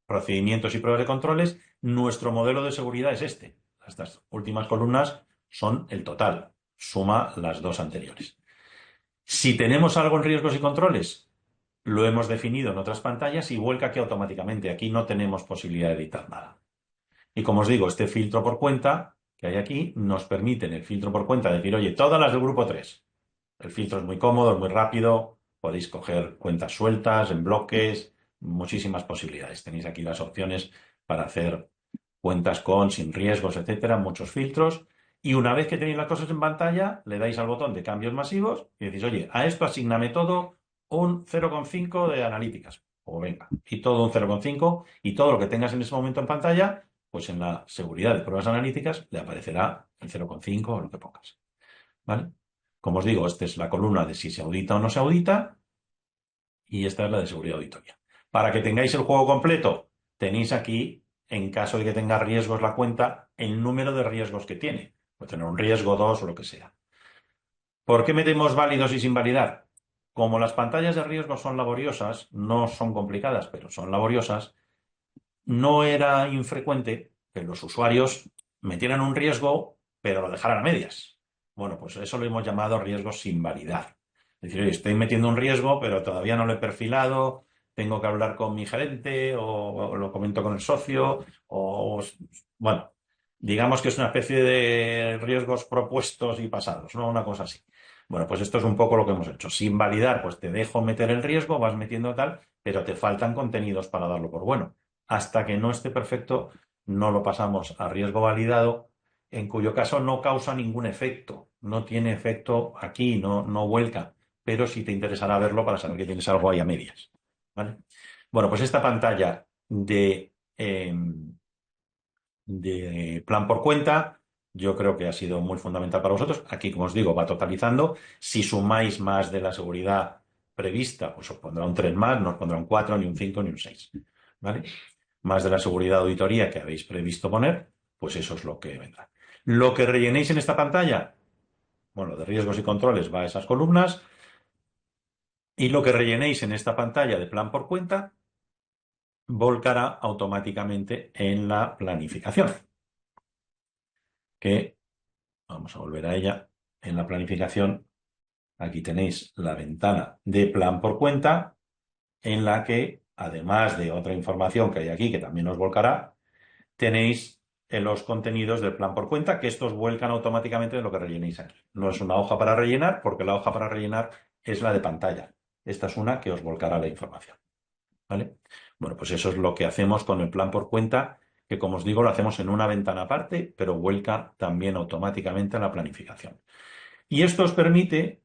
procedimientos y pruebas de controles, nuestro modelo de seguridad es este. Estas últimas columnas son el total, suma las dos anteriores. Si tenemos algo en riesgos y controles, lo hemos definido en otras pantallas y vuelca aquí automáticamente. Aquí no tenemos posibilidad de editar nada. Y como os digo, este filtro por cuenta que hay aquí nos permite en el filtro por cuenta decir, oye, todas las del grupo 3. El filtro es muy cómodo, es muy rápido, podéis coger cuentas sueltas, en bloques, muchísimas posibilidades. Tenéis aquí las opciones para hacer cuentas con, sin riesgos, etcétera, muchos filtros. Y una vez que tenéis las cosas en pantalla, le dais al botón de cambios masivos y decís, oye, a esto asigname todo un 0,5 de analíticas. O venga, y todo un 0,5 y todo lo que tengas en ese momento en pantalla, pues en la seguridad de pruebas analíticas le aparecerá el 0,5 o lo que pongas. ¿Vale? Como os digo, esta es la columna de si se audita o no se audita y esta es la de seguridad auditoria. Para que tengáis el juego completo, tenéis aquí, en caso de que tenga riesgos la cuenta, el número de riesgos que tiene. Puede tener un riesgo, dos o lo que sea. ¿Por qué metemos válidos y sin validar? Como las pantallas de riesgo son laboriosas, no son complicadas, pero son laboriosas, no era infrecuente que los usuarios metieran un riesgo, pero lo dejaran a medias. Bueno, pues eso lo hemos llamado riesgos sin validar. Es decir, oye, estoy metiendo un riesgo, pero todavía no lo he perfilado, tengo que hablar con mi gerente o lo comento con el socio, o bueno, digamos que es una especie de riesgos propuestos y pasados, ¿no? Una cosa así. Bueno, pues esto es un poco lo que hemos hecho. Sin validar, pues te dejo meter el riesgo, vas metiendo tal, pero te faltan contenidos para darlo por bueno. Hasta que no esté perfecto, no lo pasamos a riesgo validado, en cuyo caso no causa ningún efecto. No tiene efecto aquí, no vuelca, pero sí te interesará verlo para saber que tienes algo ahí a medias. ¿Vale? Bueno, pues esta pantalla de plan por cuenta, yo creo que ha sido muy fundamental para vosotros. Aquí, como os digo, va totalizando. Si sumáis más de la seguridad prevista, pues os pondrá un 3 más, no os pondrá un 4, ni un 5, ni un 6. ¿Vale? Más de la seguridad auditoría que habéis previsto poner, pues eso es lo que vendrá. Lo que rellenéis en esta pantalla, bueno, de riesgos y controles va a esas columnas, y lo que rellenéis en esta pantalla de plan por cuenta volcará automáticamente en la planificación, que vamos a volver a ella. En la planificación, aquí tenéis la ventana de plan por cuenta, en la que, además de otra información que hay aquí, que también os volcará, tenéis en los contenidos del plan por cuenta, que estos vuelcan automáticamente de lo que rellenéis aquí. No es una hoja para rellenar, porque la hoja para rellenar es la de pantalla. Esta es una que os volcará la información. ¿Vale? Bueno, pues eso es lo que hacemos con el plan por cuenta, que como os digo, lo hacemos en una ventana aparte, pero vuelca también automáticamente a la planificación. Y esto os permite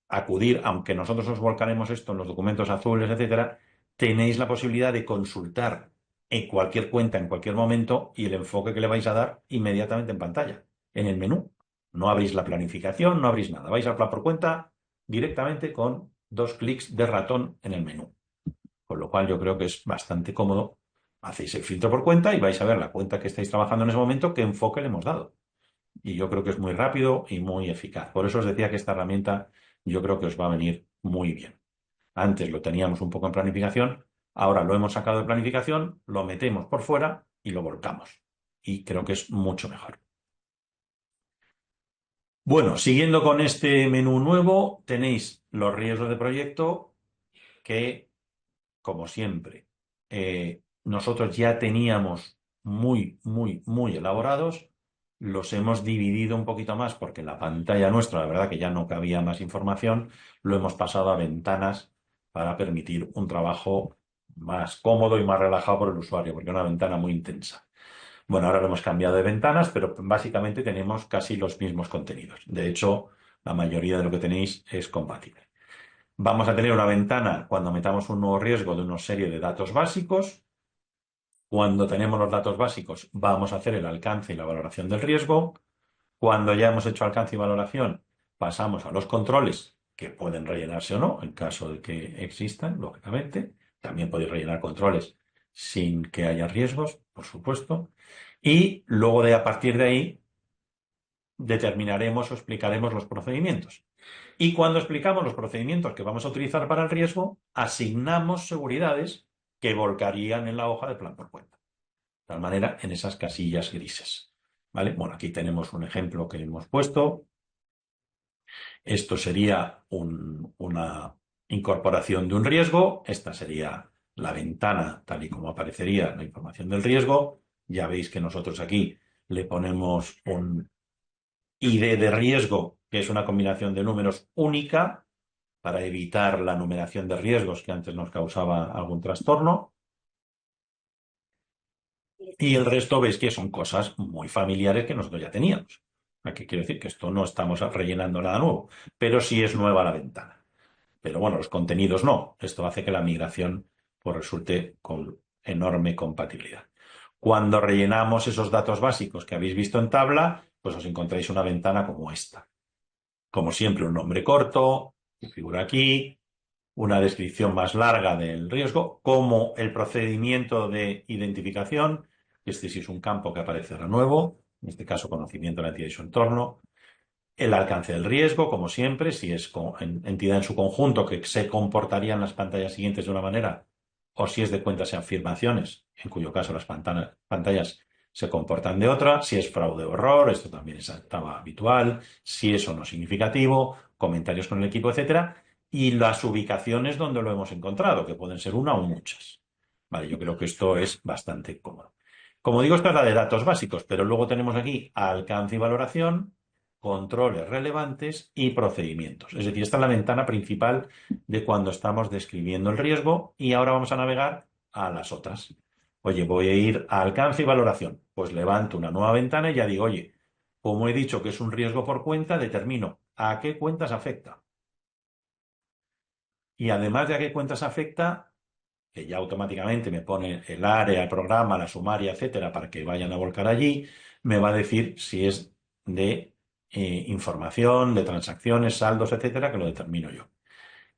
acudir, aunque nosotros os volcaremos esto en los documentos azules, etcétera, tenéis la posibilidad de consultar en cualquier cuenta, en cualquier momento, y el enfoque que le vais a dar inmediatamente en pantalla. en el menú. No abrís la planificación, no abrís nada. Vais al plan por cuenta directamente con 2 clics de ratón en el menú. Con lo cual yo creo que es bastante cómodo. Hacéis el filtro por cuenta y vais a ver la cuenta que estáis trabajando en ese momento, qué enfoque le hemos dado. Y yo creo que es muy rápido y muy eficaz. Por eso os decía que esta herramienta yo creo que os va a venir muy bien. Antes lo teníamos un poco en planificación, ahora lo hemos sacado de planificación, lo metemos por fuera y lo volcamos. Y creo que es mucho mejor. Bueno, siguiendo con este menú nuevo, tenéis los riesgos de proyecto que, como siempre, nosotros ya teníamos muy elaborados. Los hemos dividido un poquito más porque en la pantalla nuestra, la verdad que ya no cabía más información, lo hemos pasado a ventanas para permitir un trabajo más cómodo y más relajado por el usuario, porque es una ventana muy intensa. Bueno, ahora lo hemos cambiado de ventanas, pero básicamente tenemos casi los mismos contenidos. De hecho, la mayoría de lo que tenéis es compatible. Vamos a tener una ventana cuando metamos un nuevo riesgo de una serie de datos básicos. Cuando tenemos los datos básicos, vamos a hacer el alcance y la valoración del riesgo. Cuando ya hemos hecho alcance y valoración, pasamos a los controles, que pueden rellenarse o no, en caso de que existan, lógicamente. También podéis rellenar controles sin que haya riesgos, por supuesto. Y luego a partir de ahí determinaremos o explicaremos los procedimientos. Y cuando explicamos los procedimientos que vamos a utilizar para el riesgo, asignamos seguridades que volcarían en la hoja de plan por cuenta. De tal manera, en esas casillas grises. ¿Vale? Bueno, aquí tenemos un ejemplo que hemos puesto. Esto sería una incorporación de un riesgo. Esta sería la ventana, tal y como aparecería la información del riesgo. Ya veis que nosotros aquí le ponemos un ID de riesgo, que es una combinación de números única, para evitar la numeración de riesgos que antes nos causaba algún trastorno. Y el resto veis que son cosas muy familiares que nosotros ya teníamos. Aquí quiero decir que esto no estamos rellenando nada nuevo, pero sí es nueva la ventana. Pero bueno, los contenidos no. Esto hace que la migración pues, resulte con enorme compatibilidad. Cuando rellenamos esos datos básicos que habéis visto en tabla, pues os encontráis una ventana como esta. Como siempre, un nombre corto, que figura aquí, una descripción más larga del riesgo, como el procedimiento de identificación. Este sí es un campo que aparecerá nuevo, en este caso conocimiento de la entidad y su entorno. El alcance del riesgo, como siempre, si es entidad en su conjunto que se comportaría en las pantallas siguientes de una manera, o si es de cuentas y afirmaciones, en cuyo caso las pantallas se comportan de otra, si es fraude o error, esto también estaba habitual, si eso no es significativo, comentarios con el equipo, etcétera, y las ubicaciones donde lo hemos encontrado, que pueden ser una o muchas. Vale, yo creo que esto es bastante cómodo. Como digo, esta es la de datos básicos, pero luego tenemos aquí alcance y valoración, controles relevantes y procedimientos. Es decir, esta es la ventana principal de cuando estamos describiendo el riesgo y ahora vamos a navegar a las otras. Oye, voy a ir a alcance y valoración. Pues levanto una nueva ventana y ya digo, oye, como he dicho que es un riesgo por cuenta, determino a qué cuentas afecta. Y además de a qué cuentas afecta, que ya automáticamente me pone el área, el programa, la sumaria, etcétera, para que vayan a volcar allí, me va a decir si es de información, de transacciones, saldos, etcétera, que lo determino yo.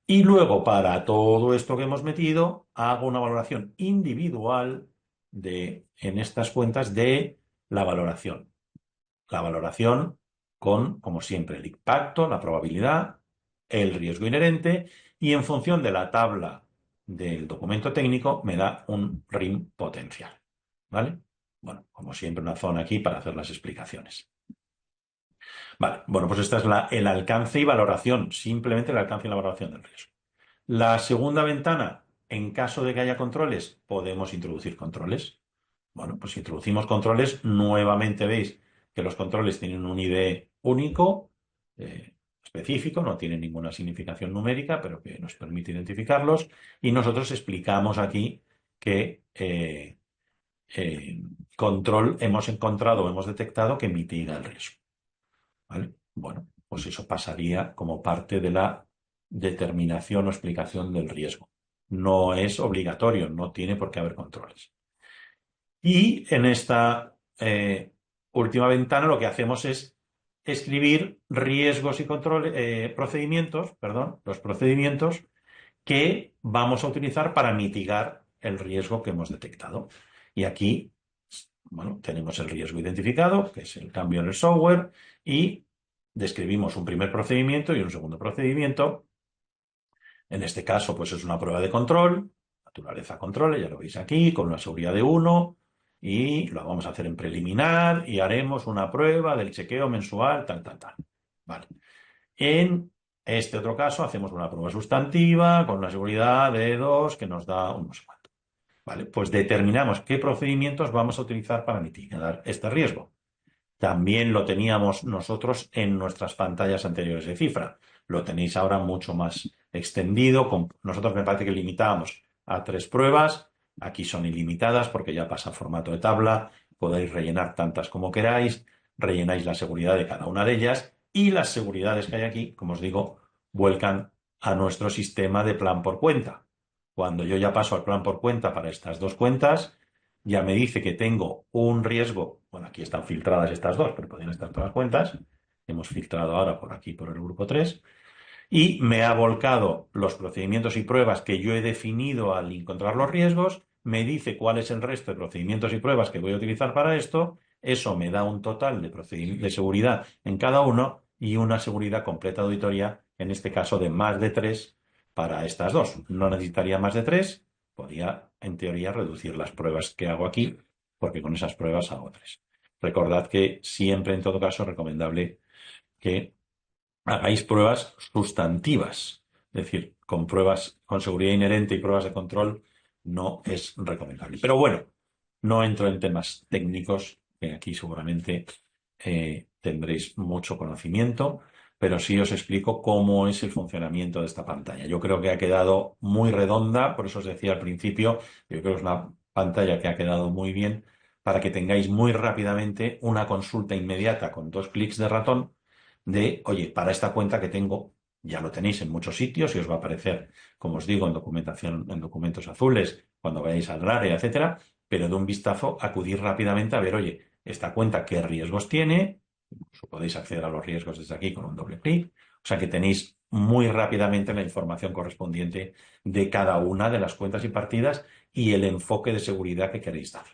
Y luego, para todo esto que hemos metido, hago una valoración individual en estas cuentas de la valoración. La valoración con, como siempre, el impacto, la probabilidad, el riesgo inherente y en función de la tabla del documento técnico me da un RIM potencial. ¿Vale? Bueno, como siempre, una zona aquí para hacer las explicaciones. Vale, bueno, pues esta es el alcance y valoración, simplemente el alcance y la valoración del riesgo. La segunda ventana, en caso de que haya controles, podemos introducir controles. Bueno, pues si introducimos controles, nuevamente veis que los controles tienen un ID único, específico, no tienen ninguna significación numérica, pero que nos permite identificarlos. Y nosotros explicamos aquí que control hemos encontrado o hemos detectado que mitiga el riesgo. ¿Vale? Bueno, pues eso pasaría como parte de la determinación o explicación del riesgo. No es obligatorio, no tiene por qué haber controles. Y en esta última ventana lo que hacemos es escribir riesgos y controles, procedimientos, perdón, los procedimientos que vamos a utilizar para mitigar el riesgo que hemos detectado. Y aquí, bueno, tenemos el riesgo identificado, que es el cambio en el software, y describimos un primer procedimiento y un segundo procedimiento. En este caso, pues es una prueba de control, naturaleza control, ya lo veis aquí, con una seguridad de 1, y lo vamos a hacer en preliminar y haremos una prueba del chequeo mensual, tal, tal, tal. Vale. En este otro caso, hacemos una prueba sustantiva con una seguridad de 2 que nos da un no sé cuánto. Vale, pues determinamos qué procedimientos vamos a utilizar para mitigar este riesgo. También lo teníamos nosotros en nuestras pantallas anteriores de cifra. Lo tenéis ahora mucho más extendido. Nosotros me parece que limitábamos a 3 pruebas. Aquí son ilimitadas porque ya pasa a formato de tabla. Podéis rellenar tantas como queráis. Rellenáis la seguridad de cada una de ellas. Y las seguridades que hay aquí, como os digo, vuelcan a nuestro sistema de plan por cuenta. Cuando yo ya paso al plan por cuenta para estas 2 cuentas, ya me dice que tengo un riesgo. Bueno, aquí están filtradas estas 2, pero podrían estar todas las cuentas. Hemos filtrado ahora por aquí, por el grupo 3. Y me ha volcado los procedimientos y pruebas que yo he definido al encontrar los riesgos. Me dice cuál es el resto de procedimientos y pruebas que voy a utilizar para esto. Eso me da un total de seguridad en cada uno y una seguridad completa de auditoría, en este caso de más de 3 para estas 2. No necesitaría más de 3. Podría, en teoría, reducir las pruebas que hago aquí, porque con esas pruebas hago 3. Recordad que siempre, en todo caso, es recomendable que hagáis pruebas sustantivas. Es decir, con pruebas con seguridad inherente y pruebas de control no es recomendable. Pero bueno, no entro en temas técnicos, que aquí seguramente tendréis mucho conocimiento, pero sí os explico cómo es el funcionamiento de esta pantalla. Yo creo que ha quedado muy redonda, por eso os decía al principio, yo creo que es una pantalla que ha quedado muy bien para que tengáis muy rápidamente una consulta inmediata con 2 clics de ratón de, oye, para esta cuenta que tengo, ya lo tenéis en muchos sitios y os va a aparecer, como os digo, en documentación, en documentos azules, cuando vayáis al área, etcétera, pero de un vistazo acudir rápidamente a ver, oye, esta cuenta qué riesgos tiene, incluso podéis acceder a los riesgos desde aquí con un doble clic, o sea que tenéis muy rápidamente la información correspondiente de cada una de las cuentas y partidas y el enfoque de seguridad que queréis dar.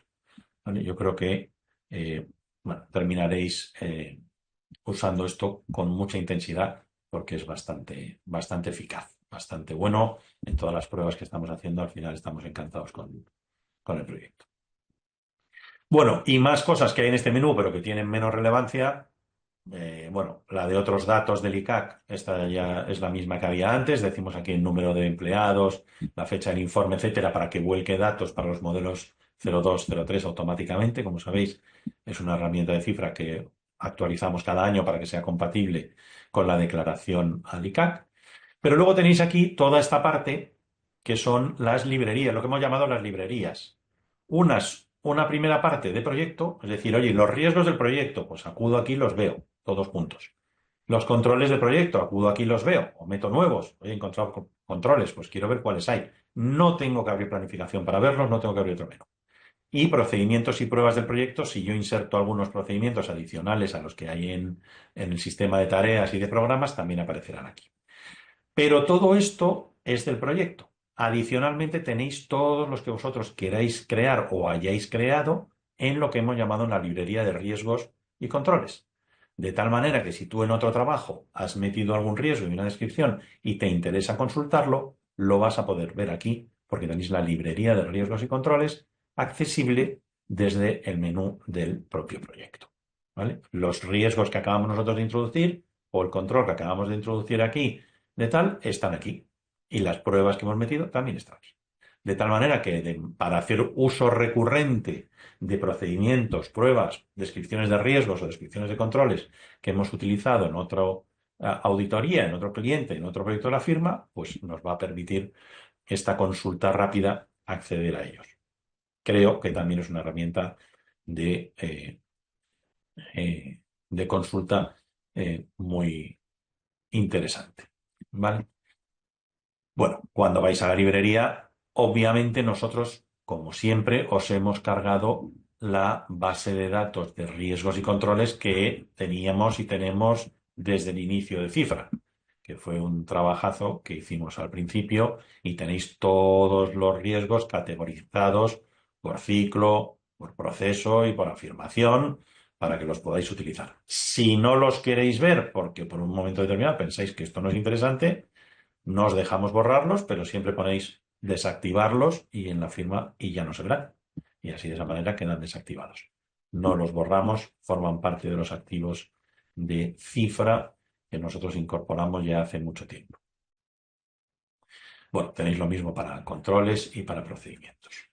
¿Vale? Yo creo que bueno, terminaréis usando esto con mucha intensidad porque es bastante eficaz, bastante bueno. En todas las pruebas que estamos haciendo, al final estamos encantados con el proyecto. Bueno, y más cosas que hay en este menú, pero que tienen menos relevancia. Bueno, la de otros datos del ICAC, esta ya es la misma que había antes. Decimos aquí el número de empleados, la fecha del informe, etcétera, para que vuelque datos para los modelos 02, 03 automáticamente. Como sabéis, es una herramienta de cifra que actualizamos cada año para que sea compatible con la declaración al ICAC. Pero luego tenéis aquí toda esta parte que son las librerías, lo que hemos llamado las librerías. Una primera parte de proyecto, es decir, oye, los riesgos del proyecto, pues acudo aquí y los veo, todos juntos. Los controles del proyecto, acudo aquí y los veo, o meto nuevos, oye, he encontrado controles, pues quiero ver cuáles hay. No tengo que abrir planificación para verlos, no tengo que abrir otro menú. Y procedimientos y pruebas del proyecto, si yo inserto algunos procedimientos adicionales a los que hay en el sistema de tareas y de programas, también aparecerán aquí. Pero todo esto es del proyecto. Adicionalmente tenéis todos los que vosotros queráis crear o hayáis creado en lo que hemos llamado una librería de riesgos y controles. De tal manera que si tú en otro trabajo has metido algún riesgo y una descripción y te interesa consultarlo, lo vas a poder ver aquí porque tenéis la librería de riesgos y controles accesible desde el menú del propio proyecto. ¿Vale? Los riesgos que acabamos nosotros de introducir o el control que acabamos de introducir aquí de tal están aquí. Y las pruebas que hemos metido también están aquí. De tal manera que para hacer uso recurrente de procedimientos, pruebas, descripciones de riesgos o descripciones de controles que hemos utilizado en otra auditoría, en otro cliente, en otro proyecto de la firma, pues nos va a permitir esta consulta rápida acceder a ellos. Creo que también es una herramienta de, de consulta muy interesante. ¿Vale? Bueno, cuando vais a la librería, obviamente nosotros, como siempre, os hemos cargado la base de datos de riesgos y controles que teníamos y tenemos desde el inicio de Cifra, que fue un trabajazo que hicimos al principio y tenéis todos los riesgos categorizados por ciclo, por proceso y por afirmación para que los podáis utilizar. Si no los queréis ver porque por un momento determinado pensáis que esto no es interesante, no os dejamos borrarlos, pero siempre ponéis desactivarlos y en la firma y ya no se verán. Y así de esa manera quedan desactivados. No los borramos, forman parte de los activos de Cifra que nosotros incorporamos ya hace mucho tiempo. Bueno, tenéis lo mismo para controles y para procedimientos.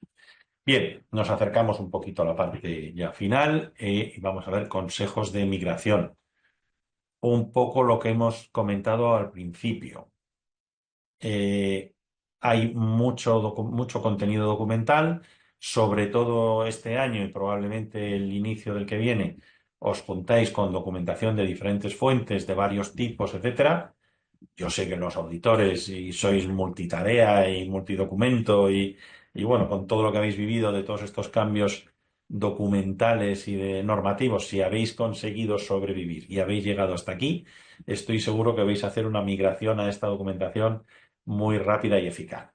Bien, nos acercamos un poquito a la parte ya final y vamos a ver consejos de migración. Un poco lo que hemos comentado al principio. Hay mucho contenido documental, sobre todo este año y probablemente el inicio del que viene, os juntáis con documentación de diferentes fuentes, de varios tipos, etcétera. Yo sé que los auditores y sois multitarea y multidocumento y bueno, con todo lo que habéis vivido de todos estos cambios documentales y de normativos, si habéis conseguido sobrevivir y habéis llegado hasta aquí, estoy seguro que vais a hacer una migración a esta documentación muy rápida y eficaz.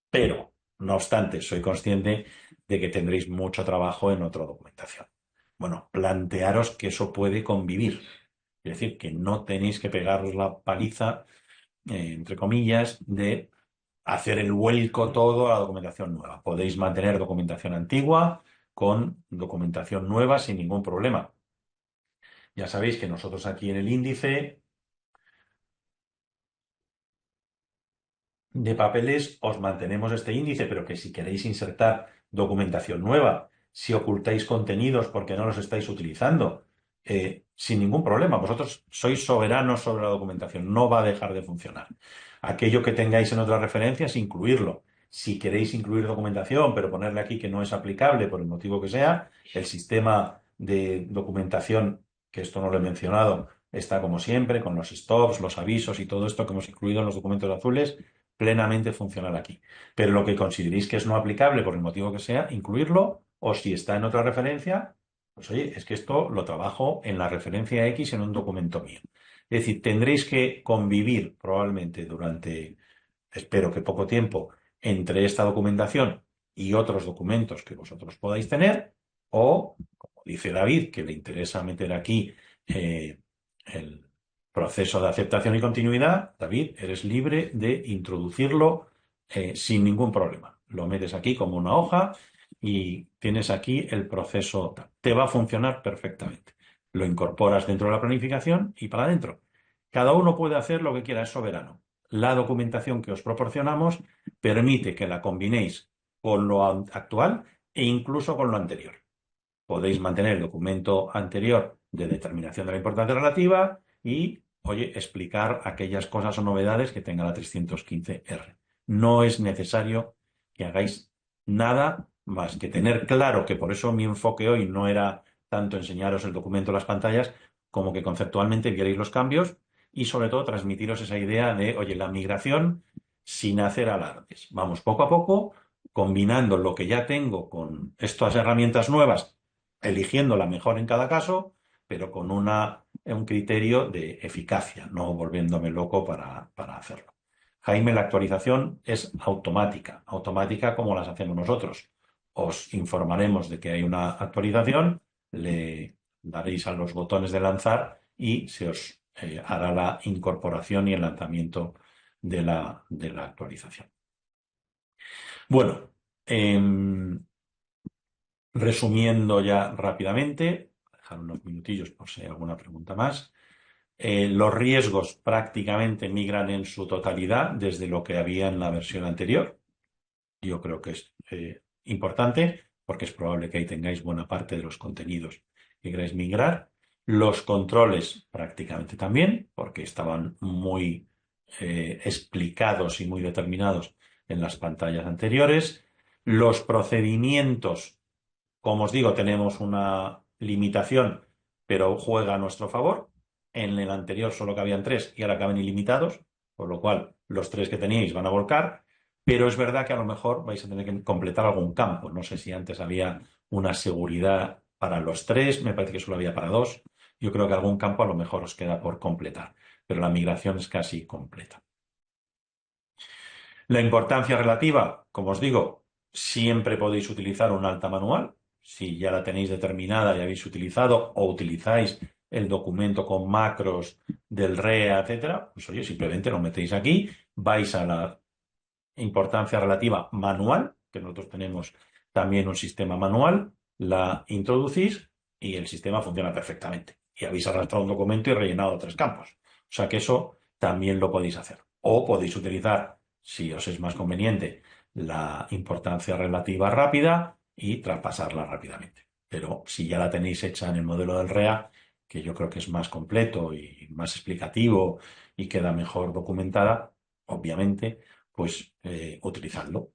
Pero, no obstante, soy consciente de que tendréis mucho trabajo en otra documentación. Bueno, plantearos que eso puede convivir. Es decir, que no tenéis que pegaros la paliza, entre comillas, de hacer el vuelco todo a la documentación nueva. Podéis mantener documentación antigua con documentación nueva sin ningún problema. Ya sabéis que nosotros aquí en el índice de papeles os mantenemos este índice, pero que si queréis insertar documentación nueva, si ocultáis contenidos porque no los estáis utilizando, sin ningún problema. Vosotros sois soberanos sobre la documentación, no va a dejar de funcionar. Aquello que tengáis en otras referencias, incluirlo. Si queréis incluir documentación, pero ponerle aquí que no es aplicable por el motivo que sea, el sistema de documentación, que esto no lo he mencionado, está como siempre, con los stops, los avisos y todo esto que hemos incluido en los documentos azules, plenamente funcional aquí. Pero lo que consideréis que es no aplicable por el motivo que sea, incluirlo, o si está en otra referencia, pues oye, es que esto lo trabajo en la referencia X en un documento mío. Es decir, tendréis que convivir probablemente durante, espero que poco tiempo, entre esta documentación y otros documentos que vosotros podáis tener, o, como dice David, que le interesa meter aquí el proceso de aceptación y continuidad, David, eres libre de introducirlo sin ningún problema. Lo metes aquí como una hoja y tienes aquí el proceso. Te va a funcionar perfectamente. Lo incorporas dentro de la planificación y para adentro. Cada uno puede hacer lo que quiera, es soberano. La documentación que os proporcionamos permite que la combinéis con lo actual e incluso con lo anterior. Podéis mantener el documento anterior de determinación de la importancia relativa y, oye, explicar aquellas cosas o novedades que tenga la 315R. No es necesario que hagáis nada más que tener claro que por eso mi enfoque hoy no era tanto enseñaros el documento en las pantallas, como que conceptualmente vierais los cambios y sobre todo transmitiros esa idea de, oye, la migración sin hacer alardes. Vamos poco a poco, combinando lo que ya tengo con estas herramientas nuevas, eligiendo la mejor en cada caso, pero con un criterio de eficacia, no volviéndome loco para hacerlo. Jaime, la actualización es automática, automática como las hacemos nosotros. Os informaremos de que hay una actualización, le daréis a los botones de lanzar y se os hará la incorporación y el lanzamiento de la actualización. Bueno, resumiendo ya rápidamente, dejar unos minutillos por si hay alguna pregunta más. Los riesgos prácticamente migran en su totalidad desde lo que había en la versión anterior. Yo creo que es importante porque es probable que ahí tengáis buena parte de los contenidos que queráis migrar. Los controles prácticamente también, porque estaban muy explicados y muy determinados en las pantallas anteriores. Los procedimientos, como os digo, tenemos una limitación, pero juega a nuestro favor. En el anterior solo cabían 3 y ahora caben ilimitados, por lo cual los 3 que teníais van a volcar. Pero es verdad que a lo mejor vais a tener que completar algún campo. No sé si antes había una seguridad para los tres, me parece que solo había para dos. Yo creo que algún campo a lo mejor os queda por completar, pero la migración es casi completa. La importancia relativa, como os digo, siempre podéis utilizar un alta manual. Si ya la tenéis determinada y habéis utilizado o utilizáis el documento con macros del REA, etcétera, pues oye, simplemente lo metéis aquí, vais a la importancia relativa manual, que nosotros tenemos también un sistema manual, la introducís y el sistema funciona perfectamente. Y habéis arrastrado un documento y rellenado tres campos. O sea que eso también lo podéis hacer. O podéis utilizar, si os es más conveniente, la importancia relativa rápida y traspasarla rápidamente. Pero si ya la tenéis hecha en el modelo del REA, que yo creo que es más completo y más explicativo y queda mejor documentada, obviamente pues utilizadlo,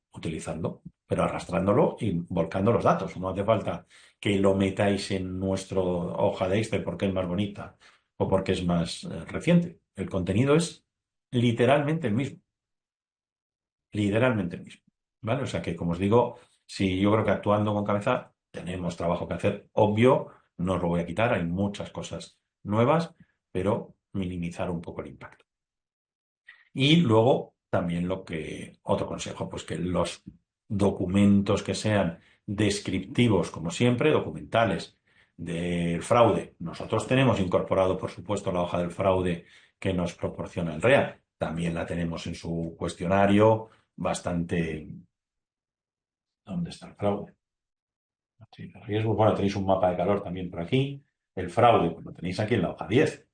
pero arrastrándolo y volcando los datos. No hace falta que lo metáis en nuestra hoja de Excel porque es más bonita o porque es más reciente. El contenido es literalmente el mismo, literalmente el mismo. ¿Vale? O sea que, como os digo, si yo creo que actuando con cabeza tenemos trabajo que hacer, obvio, no os lo voy a quitar, hay muchas cosas nuevas, pero minimizar un poco el impacto. Y luego también otro consejo, pues que los documentos que sean descriptivos, como siempre, documentales del fraude. Nosotros tenemos incorporado, por supuesto, la hoja del fraude que nos proporciona el REA. También la tenemos en su cuestionario bastante. ¿Dónde está el fraude? Sí, el riesgo, bueno, tenéis un mapa de calor también por aquí. El fraude, pues lo tenéis aquí en la hoja 10.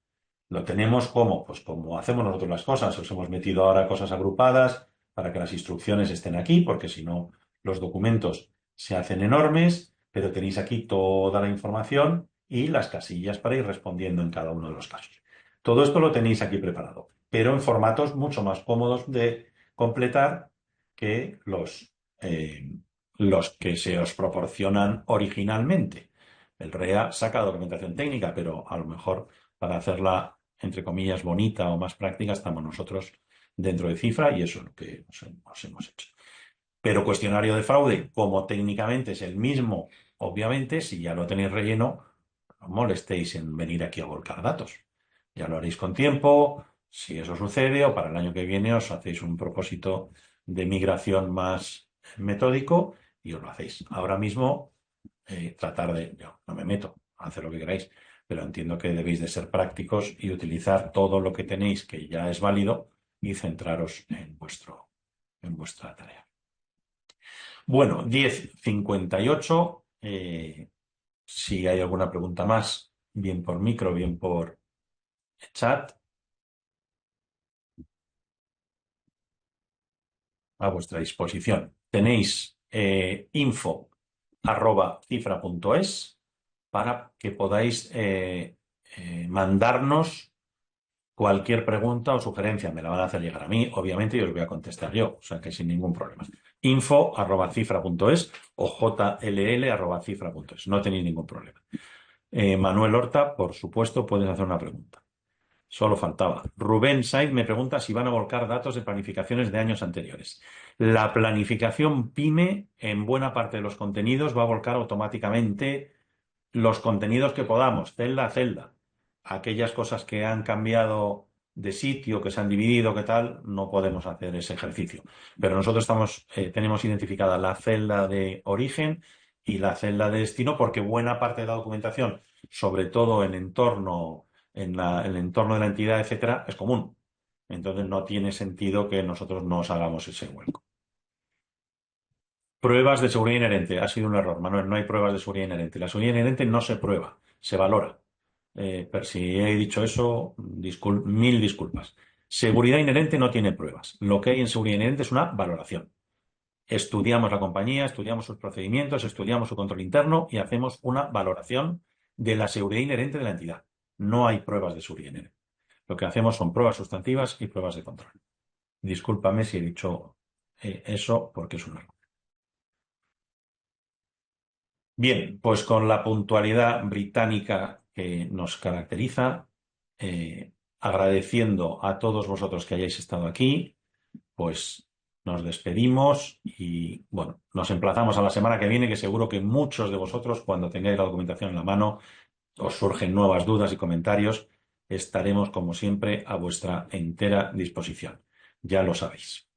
Lo tenemos como, pues como hacemos nosotros las cosas. Os hemos metido ahora cosas agrupadas para que las instrucciones estén aquí, porque si no, los documentos se hacen enormes, pero tenéis aquí toda la información y las casillas para ir respondiendo en cada uno de los casos. Todo esto lo tenéis aquí preparado, pero en formatos mucho más cómodos de completar que los que se os proporcionan originalmente. El REA saca documentación técnica, pero a lo mejor para hacerla, entre comillas, bonita o más práctica, estamos nosotros dentro de Cifra y eso es lo que os hemos hecho. Pero cuestionario de fraude, como técnicamente es el mismo, obviamente, si ya lo tenéis relleno, no molestéis en venir aquí a volcar datos. Ya lo haréis con tiempo, si eso sucede, o para el año que viene os hacéis un propósito de migración más metódico y os lo hacéis. Ahora mismo, tratar de, yo no me meto a hacer lo que queráis, pero entiendo que debéis de ser prácticos y utilizar todo lo que tenéis que ya es válido y centraros en vuestra tarea. Bueno, 10:58. Si hay alguna pregunta más, bien por micro, bien por chat, a vuestra disposición. Tenéis info@cifra.es para que podáis mandarnos cualquier pregunta o sugerencia. Me la van a hacer llegar a mí, obviamente, y os voy a contestar yo, o sea que sin ningún problema. info@cifra.es o jll@cifra.es. No tenéis ningún problema. Manuel Horta, por supuesto, puedes hacer una pregunta. Solo faltaba. Rubén Said me pregunta si van a volcar datos de planificaciones de años anteriores. La planificación PYME, en buena parte de los contenidos, va a volcar automáticamente los contenidos que podamos, celda a celda. Aquellas cosas que han cambiado de sitio, que se han dividido, que tal, no podemos hacer ese ejercicio. Pero nosotros tenemos identificada la celda de origen y la celda de destino porque buena parte de la documentación, sobre todo en el entorno de la entidad, etcétera, es común. Entonces no tiene sentido que nosotros nos hagamos ese vuelco. Pruebas de seguridad inherente. Ha sido un error, Manuel. No hay pruebas de seguridad inherente. La seguridad inherente no se prueba, se valora. Pero si he dicho eso, mil disculpas. Seguridad inherente no tiene pruebas. Lo que hay en seguridad inherente es una valoración. Estudiamos la compañía, estudiamos sus procedimientos, estudiamos su control interno y hacemos una valoración de la seguridad inherente de la entidad. No hay pruebas de seguridad inherente. Lo que hacemos son pruebas sustantivas y pruebas de control. Discúlpame si he dicho eso porque es un error. Bien, pues con la puntualidad británica que nos caracteriza, agradeciendo a todos vosotros que hayáis estado aquí, pues nos despedimos y, bueno, nos emplazamos a la semana que viene, que seguro que muchos de vosotros, cuando tengáis la documentación en la mano, os surgen nuevas dudas y comentarios. Estaremos, como siempre, a vuestra entera disposición. Ya lo sabéis.